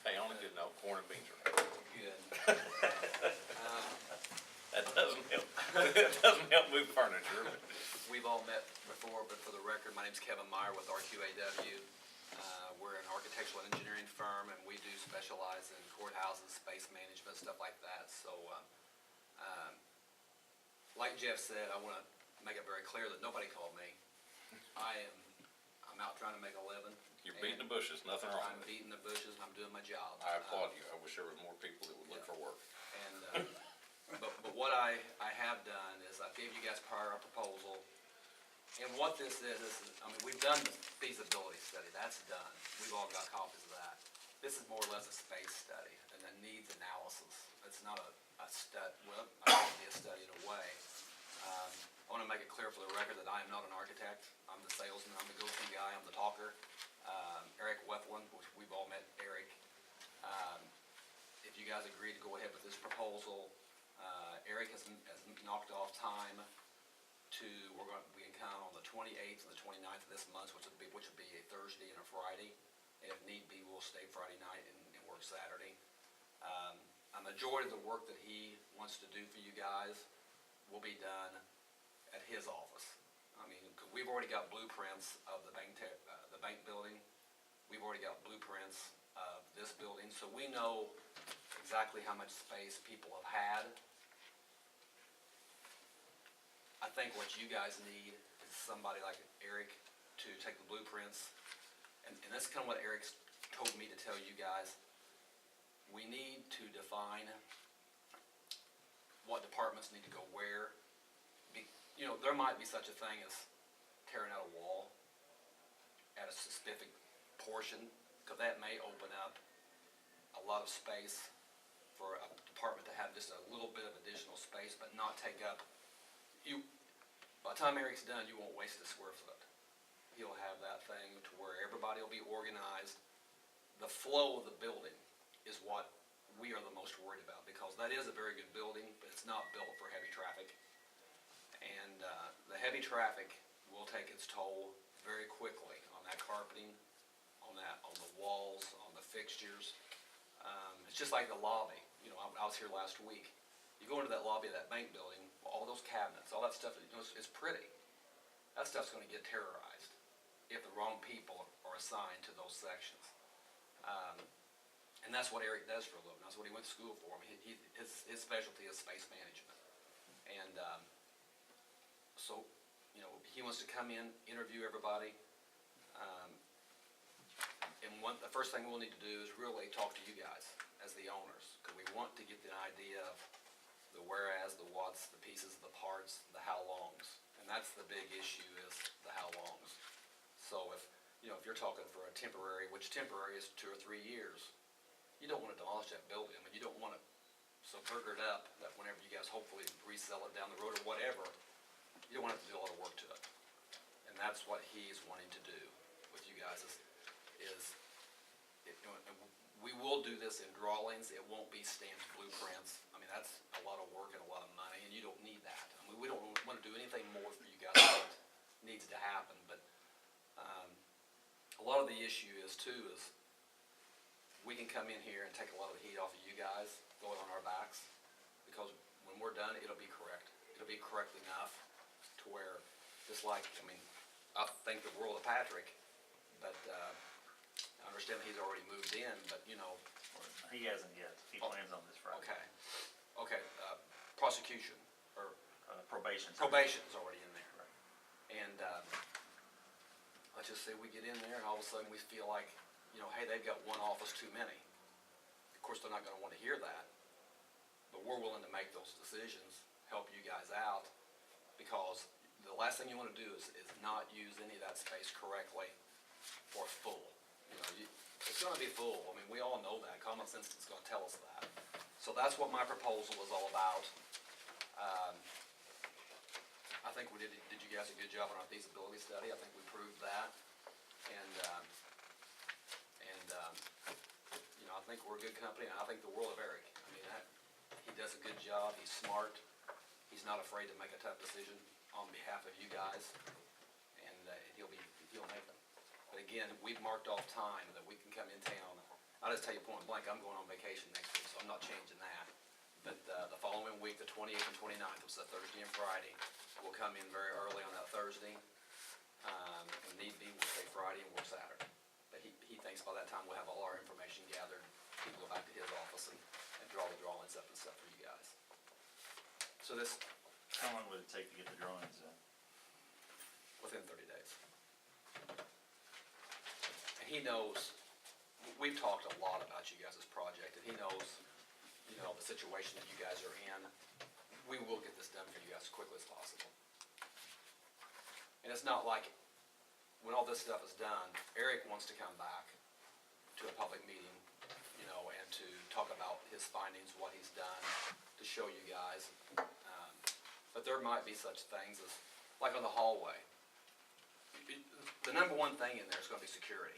Hey, only good enough corn and beans are. Good. That doesn't help, that doesn't help move furniture, but. We've all met before, but for the record, my name's Kevin Meyer with RQAW. We're an architectural and engineering firm, and we do specialize in courthouses, space management, stuff like that. So, like Jeff said, I want to make it very clear that nobody called me. I'm out trying to make a living. You're beating the bushes, nothing wrong I'm with it. beating the bushes, and I'm doing my job. I applaud you. I wish there was more people that would look for work. And, but what I have done is I've gave you guys prior a proposal. And what this is, I mean, we've done the feasibility study, that's done. We've all got copies of that. This is more or less a space study and a needs analysis. It's not a stud, well, I think it'd be a study in a way. I wanna make it clear for the record that I am not an architect. I'm the salesman, I'm the go-to guy, I'm the talker. Eric Wethlin, which we've all met Eric. If you guys agree to go ahead with this proposal, Eric has knocked off time we can count on the 28th and the 29th of this month, which would be a Thursday and a Friday. And if need be, we'll stay Friday night and work Saturday. A majority of the work that he wants to do for you guys will be done at his office. I mean, 'cause we've already got blueprints of the bank building. We've already got blueprints of this building, so we know exactly how much space people have had. I think what you guys need is somebody like Eric to take the blueprints, and that's kind of what Eric's told me to tell you guys. We need to define what departments need to go where. You know, there might be such a thing as tearing out a wall at a specific portion, because that may open up a lot of space for a department to have just a little bit of additional space, but not take up. By the time Eric's done, you won't waste a square foot. He'll have that thing to where everybody will be organized. The flow of the building is what we are the most worried about, because that is a very good building, but it's not built for heavy traffic. And the heavy traffic will take its toll very quickly on that carpeting, on the walls, on the fixtures. It's just like the lobby. You know, I was here last week. You go into that lobby of that bank building, all those cabinets, all that stuff, you know, it's pretty. That stuff's gonna get terrorized if the wrong people are assigned to those sections. And that's what Eric does for a living. That's what he went to school for. I mean, his specialty is space management. And, so, you know, he wants to come in, interview everybody. And the first thing we'll need to do is really talk to you guys as the owners, because we want to get the idea of the whereas, the whats, the pieces, the parts, the how longs. And that's the big issue, is the how longs. So if you're talking for a temporary, which temporary is 2 or 3 years, you don't want to demolish that building. I mean, you don't want to so burger it up that whenever you guys hopefully resell it down the road or whatever, you don't want to have to do a lot of work to it. And that's what he's wanting to do with you guys we will do this in drawings. It won't be stamped blueprints. I mean, that's a lot of work and a lot of money, and you don't need that. I mean, we don't want to do anything more for you guys than what needs to happen, but a lot of the issue is we can come in here and take a lot of the heat off of you guys, going on our backs, because when we're done, it'll be correct. It'll be correct enough to where, just like, I mean, I think the world of Patrick, but, I understand he's already moved in, but, you know, He hasn't yet. He plans on this Friday. okay, prosecution, or Probation. probation's already in there. And, let's just say we get in there and all of a sudden we feel like, you know, hey, they've got one office too many. Of course, they're not gonna wanna hear that, but we're willing to make those decisions, help you guys out, because the last thing you wanna do is not use any of that space correctly or full. You know, it's gonna be full. I mean, we all know that. Common sense is gonna tell us that. So that's what my proposal was all about. I think we did you guys a good job on our feasibility study. I think we proved that. And, you know, I think we're a good company, and I think the world of Eric. I mean, he does a good job. He's smart. He's not afraid to make a tough decision on behalf of you guys, and he'll make them. But again, we've marked off time that we can come in town. I'll just tell you point blank, I'm going on vacation next week, so I'm not changing that. But the following week, the 28th and 29th, which is a Thursday and Friday, we'll come in very early on that Thursday. And need be, we'll stay Friday and work Saturday. But he thinks by that time we'll have all our information gathered. He can go back to his office and draw the drawings up and stuff for you guys. So this, How long would it take to get the drawings in? within 30 days. And he knows, we've talked a lot about you guys' project, and he knows, you know, the situation that you guys are in. We will get this done for you guys as quickly as possible. And it's not like, when all this stuff is done, Eric wants to come back to a public meeting, you know, and to talk about his findings, what he's done, to show you guys. But there might be such things as, like on the hallway, the number one thing in there is gonna be security.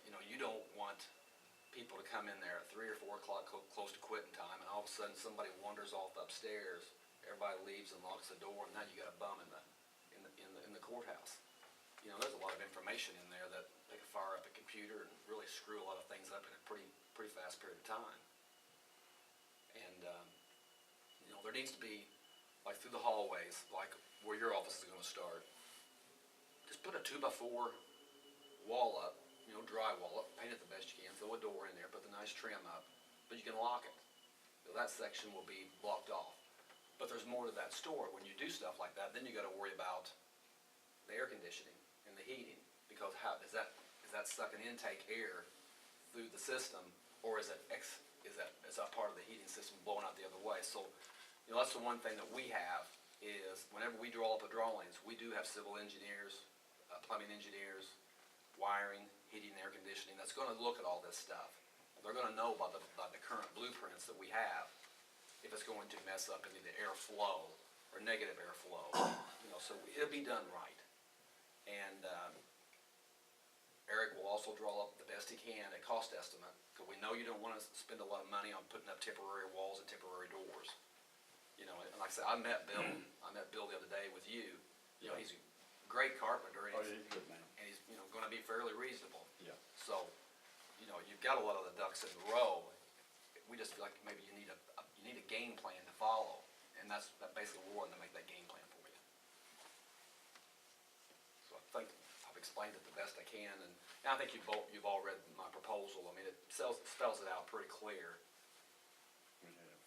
You know, you don't want people to come in there at 3 or 4 o'clock, close to quitting time, and all of a sudden somebody wanders off upstairs, everybody leaves and locks the door, and now you got a bum in the courthouse. You know, there's a lot of information in there that they can fire up a computer and really screw a lot of things up in a pretty fast period of time. And, you know, there needs to be, like through the hallways, like where your office is gonna start, just put a 2x4 wall up, you know, drywall up, paint it the best you can, throw a door in there, put the nice trim up, but you can lock it. So that section will be blocked off. But there's more to that store. When you do stuff like that, then you gotta worry about the air conditioning and the heating, because how is that sucking intake air through the system, or is that part of the heating system blowing out the other way? So, you know, that's the one thing that we have is whenever we draw up the drawings, we do have civil engineers, plumbing engineers, wiring, heating, air conditioning, that's gonna look at all this stuff. They're gonna know by the current blueprints that we have, if it's going to mess up any of the airflow or negative airflow, you know, so it'll be done right. And, Eric will also draw up the best he can a cost estimate, because we know you don't wanna spend a lot of money on putting up temporary walls and temporary doors. You know, and like I said, I met Bill the other day with you. You know, he's a great carpenter, and Oh, yeah, he's a good man. he's, you know, gonna be fairly reasonable. Yeah. So, you know, you've got a lot of the ducks in a row. We just feel like maybe you need a game plan to follow, and that's basically we're wanting to make that game plan for you. So I think I've explained it the best I can, and I think you've all read my proposal. I mean, it spells it out pretty clear. We have.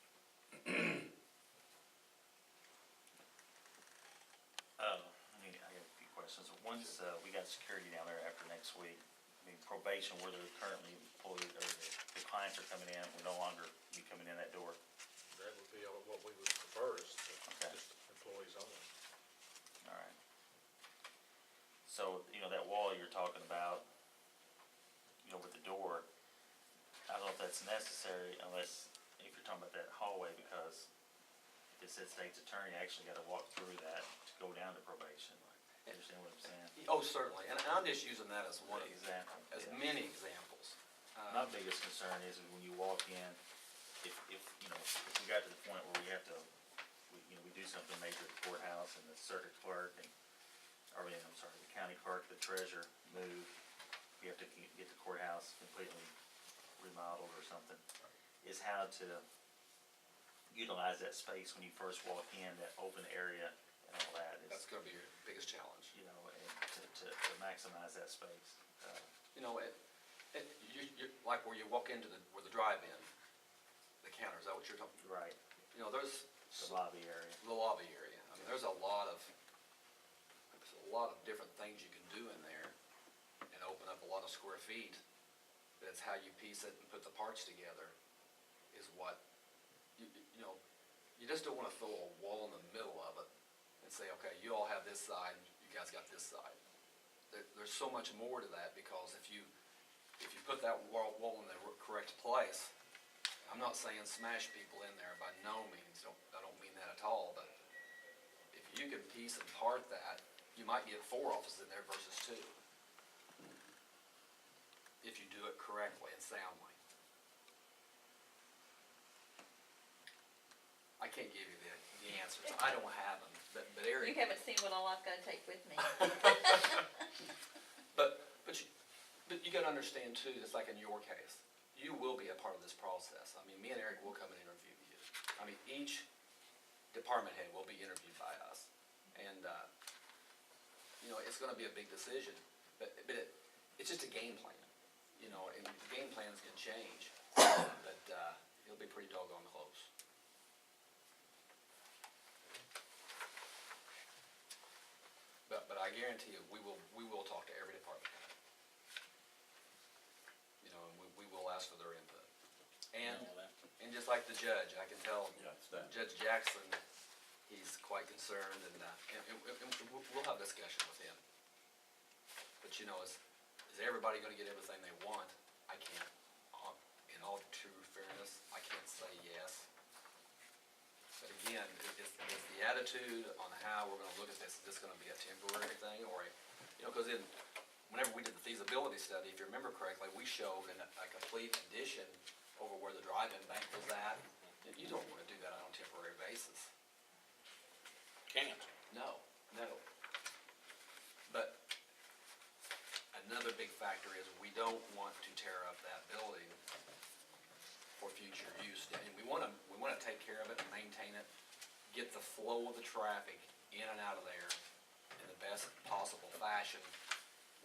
I got a few questions. Once, we got security down there after next week, I mean, probation, where they're currently employed, or the clients are coming in, will no longer be coming in that door. That would be what we would prefer is Okay. just employees only. All right. So, you know, that wall you're talking about, you know, with the door, I don't know if that's necessary unless, if you're talking about that hallway, because if it says state's attorney, you actually gotta walk through that to go down to probation. You understand what I'm saying? Oh, certainly, and I'm just using that as one Example. as Yeah. many examples. My biggest concern is when you walk in, if, you know, if we got to the point where we have to, we do something major at the courthouse and the circuit clerk and, the county clerk, the treasurer move, we have to get the courthouse completely remodeled or something, is how to utilize that space when you first walk in, that open area and all that is, That's gonna be your biggest challenge. you know, and to maximize that space. You know, like where you walk into where the drive-in, the counter, is that what you're talking? Right, You know, there's the lobby area. the lobby area. I mean, there's a lot of different things you can do in there and open up a lot of square feet. But it's how you piece it and put the parts together is what, you know, you just don't wanna throw a wall in the middle of it and say, okay, you all have this side, you guys got this side. There's so much more to that, because if you put that wall in the correct place, I'm not saying smash people in there, by no means, I don't mean that at all, but if you can piece and part that, you might get 4 offices in there versus 2. If you do it correctly and soundly. I can't give you the answers, I don't have them, but Eric. You haven't seen what all I've gotta take with me. But you gotta understand too, just like in your case, you will be a part of this process. I mean, me and Eric will come and interview you. I mean, each department head will be interviewed by us. And, you know, it's gonna be a big decision, but it's just a game plan, you know, and the game plans can change, but, it'll be pretty doggone close. But I guarantee you, we will talk to every department head. You know, and we will ask for their input. And just like the judge, I can tell Yeah, it's that. Judge Jackson, he's quite concerned, and we'll have discussion with him. But you know, is everybody gonna get everything they want? I can't, in all true fairness, I can't say yes. But again, it's the attitude on how we're gonna look at this. Is this gonna be a temporary thing, or you know, cause whenever we did the feasibility study, if you remember correctly, we showed a complete addition over where the drive-in bank was at. You don't wanna do that on a temporary basis. Can't. No. But another big factor is we don't want to tear up that building for future use. And we wanna take care of it and maintain it, get the flow of the traffic in and out of there in the best possible fashion,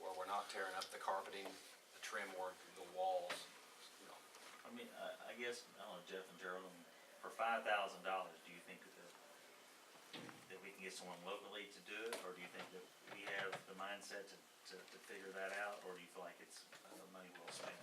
where we're not tearing up the carpeting, the trim work, the walls, you know. I mean, I guess, I don't know, Jeff and Gerald, for $5,000, do you think that we can get someone locally to do it, or do you think that we have the mindset to figure that out, or do you feel like it's money well spent?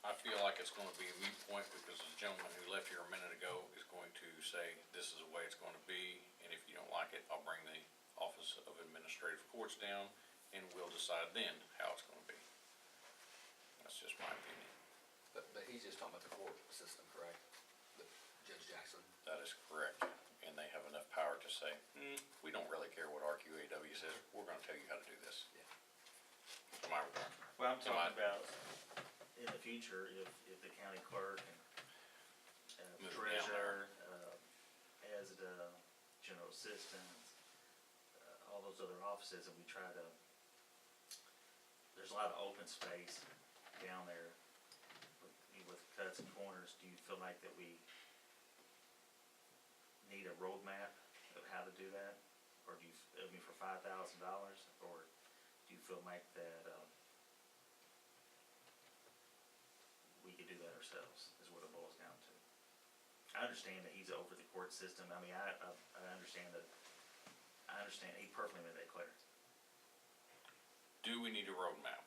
I feel like it's gonna be a moot point, because the gentleman who left here a minute ago is going to say, this is the way it's gonna be, and if you don't like it, I'll bring the Office of Administrative Courts down, and we'll decide then how it's gonna be. That's just my opinion. But he's just talking about the court system, correct? Judge Jackson? That is correct, and they have enough power to say, we don't really care what RQAW says, we're gonna tell you how to do this. Yeah. Am I, Well, I'm Am I- talking about in the future, if the county clerk and Move it down there. treasurer, as the general assistant, all those other offices, and we try to, there's a lot of open space down there with cuts and corners. Do you feel like that we need a roadmap of how to do that? Or do you, I mean, for $5,000, or do you feel like that, we could do that ourselves, is what it boils down to? I understand that he's over the court system. I mean, I understand that, he perfectly made that clear. do we need a roadmap?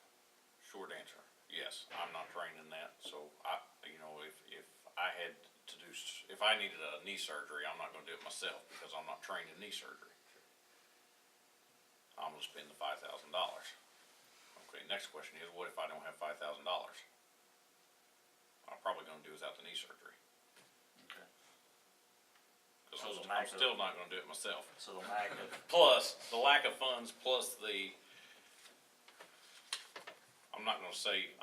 Short answer, yes. I'm not trained in that, so you know, if I had to do, if I needed a knee surgery, I'm not gonna do it myself, because I'm not trained in knee surgery. I'm gonna spend the $5,000. Okay, next question is, what if I don't have $5,000? I'm probably gonna do without the knee surgery, Okay. cause So the I'm lack of- still not gonna do it myself. So the lack of, Plus, the lack of funds, plus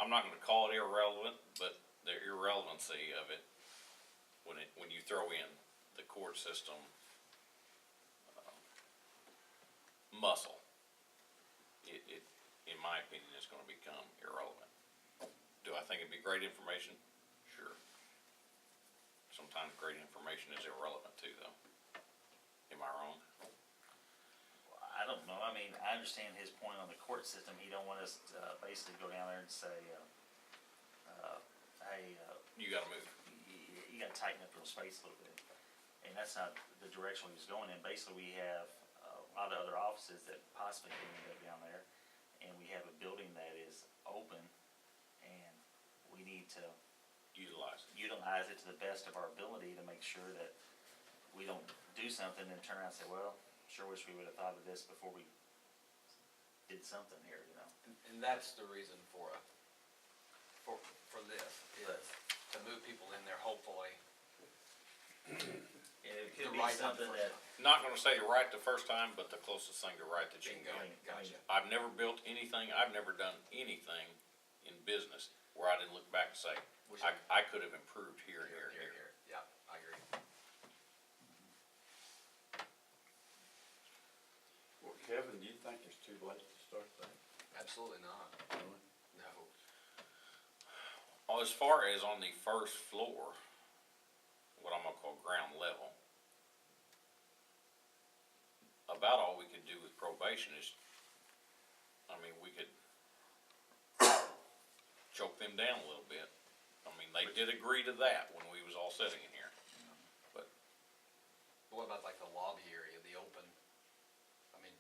I'm not gonna call it irrelevant, but the irrelevancy of it, when you throw in the court system, muscle, it, in my opinion, is gonna become irrelevant. Do I think it'd be great information? sometimes great information is irrelevant too, though. Am I wrong? I don't know, I mean, I understand his point on the court system, he don't want us to basically go down there and say, hey, You gotta move. you gotta tighten up your space a little bit. And that's not the direction we was going in. Basically, we have a lot of other offices that possibly can end up down there. And we have a building that is open and we need to Utilize it. it to the best of our ability to make sure that we don't do something and turn around and say, well, sure wish we would've thought of this before we did something here, you know? And that's the reason for this, is to move people in there, hopefully. And it could The be right time something the that, first Not gonna say right the first time, but the closest thing to right that you can Bingo, get. gotcha. I've never built anything, I've never done anything in business where I didn't look back and say, Wish I- I could have improved here, here, here. Yeah, I agree. Well, Kevin, do you think it's too late to start that? Absolutely not. Really? No. Well, as far as on the first floor, what I'm gonna call ground level, about all we could do with probation is, I mean, we could choke them down a little bit. I mean, they did agree to that when we was all sitting in here. But What about like the lobby area, the open? I mean,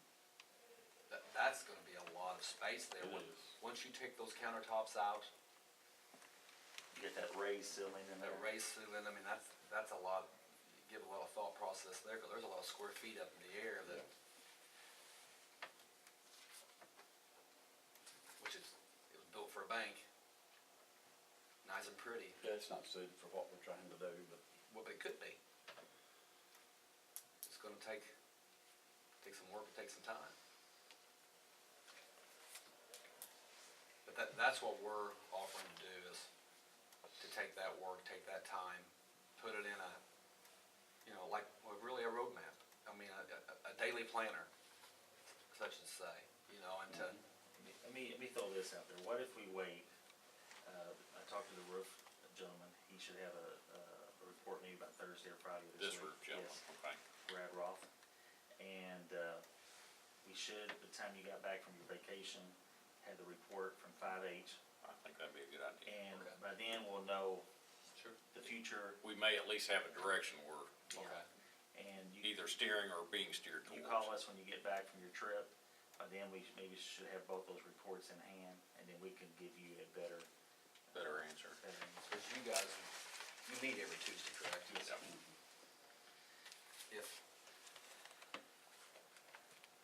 that's gonna be a lot of space there. It When- is. Once you take those countertops out, you get that raised ceiling in that there. raised ceiling, I mean, that's a lot, you give a lot of thought process there, cause there's a lot of square feet up in the air that, which is, it was built for a bank. Nice and pretty, Yeah, it's not suited for what we're trying to do, but what it could be. It's gonna take some work, take some time. But that's what we're offering to do, is to take that work, take that time, put it in a, you know, like, well, really a roadmap. I mean, a daily planner, such as say, you know, and to, Let me throw this out there, what if we wait, I talked to the roof gentleman, he should have a report maybe about Thursday or Friday this this week. roof gentleman, Yes, okay. Brad Roth, and, we should, at the time you got back from your vacation, have the report from 5H, I think that'd be a good idea. and Okay. by then we'll know sure, the future, We may at least have a direction we're okay. and you either steering or being steered You towards. call us when you get back from your trip, by then we maybe should have both those reports in hand, and then we can give you a better Better answer. answer. Cause you guys, you meet every Tuesday, correct? Yep. If,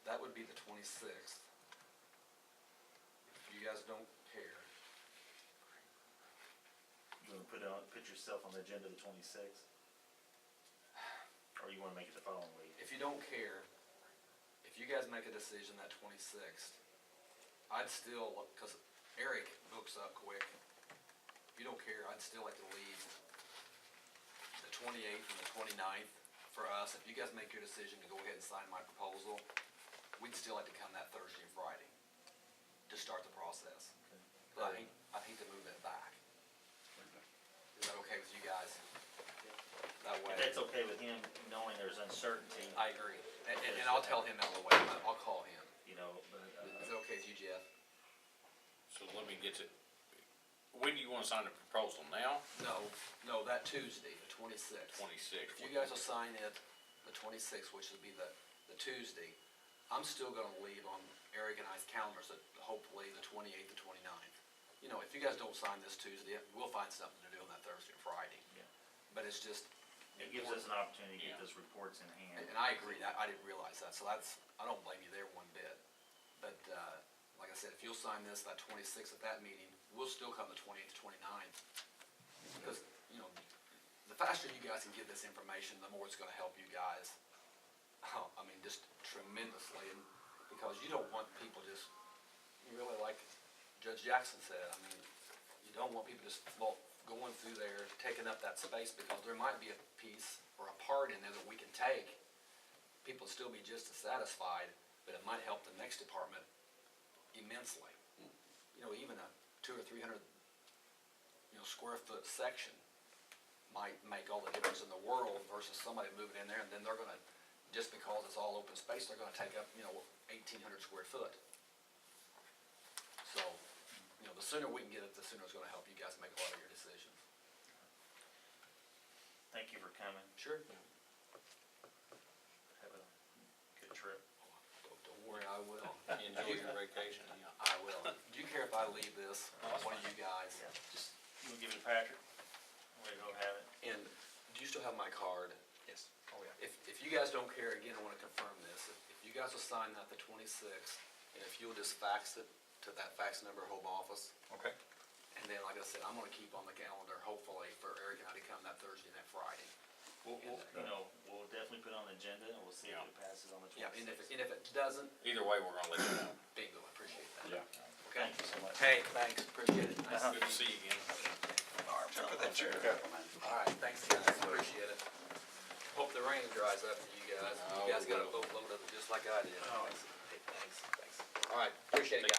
that would be the 26th. If you guys don't care, You wanna put yourself on the agenda the 26th? Or you wanna make it the following week? if you don't care, if you guys make a decision that 26th, I'd still, cause Eric books up quick. If you don't care, I'd still like to leave the 28th and the 29th for us. If you guys make your decision to go ahead and sign my proposal, we'd still like to come that Thursday and Friday to start the process. But I'd hate to move that back. Is that okay with you guys? That way. If that's okay with him, knowing there's uncertainty, I agree. And I'll tell him out of the way. I'll call him. you know, but, Is it okay with you, Jeff? So let me get to, when do you wanna sign the proposal, now? No, that Tuesday, the 26th. 26th. If you guys will sign it the 26th, which would be the Tuesday, I'm still gonna leave on Eric and I's calendars at hopefully the 28th, the 29th. You know, if you guys don't sign this Tuesday, we'll find something to do on that Thursday or Friday. Yeah. But it's just. it gives us an opportunity to Yeah. get those reports in hand. And I agree, I didn't realize that, so I don't blame you there one bit. But, like I said, if you'll sign this, that 26th at that meeting, we'll still come the 28th, 29th. Because, you know, the faster you guys can get this information, the more it's gonna help you guys. I mean, just tremendously, and because you don't want people just, really like Judge Jackson said, I mean, you don't want people just going through there, taking up that space, because there might be a piece or a part in there that we can take. People still be just as satisfied, but it might help the next department immensely. You know, even a 200 or 300, square foot section might make all the difference in the world versus somebody moving in there and then they're gonna, just because it's all open space, they're gonna take up, 1,800 square foot. So, the sooner we can get it, the sooner it's gonna help you guys make a lot of your decisions. Thank you for coming. Sure. Have a good trip. Don't worry, I will. Enjoy your vacation. I will. Do you care if I leave this, one of you guys? Just, we'll give it to Patrick. Way to go have it. And do you still have my card? Yes. Oh, yeah. If you guys don't care, again, I wanna confirm this, if you guys will sign that the 26th, and if you'll just fax it to that fax number, home office, Okay. and then, like I said, I'm gonna keep on the calendar, hopefully, for Eric and I to come that Thursday and that Friday. We'll definitely put it on the agenda and we'll see if it passes on the 26th. Yeah, and if it doesn't, Either way, we're gonna let you know. bingo, I appreciate that. Yeah. Okay? Thank you so much. Hey, thanks, appreciate it. Nice Good to see you again. All right, thanks, guys, appreciate it. Hope the rain dries up for you guys. Oh, You guys got a it will. boatload of it just like I did. Oh. Hey, thanks. All right, appreciate it, guys.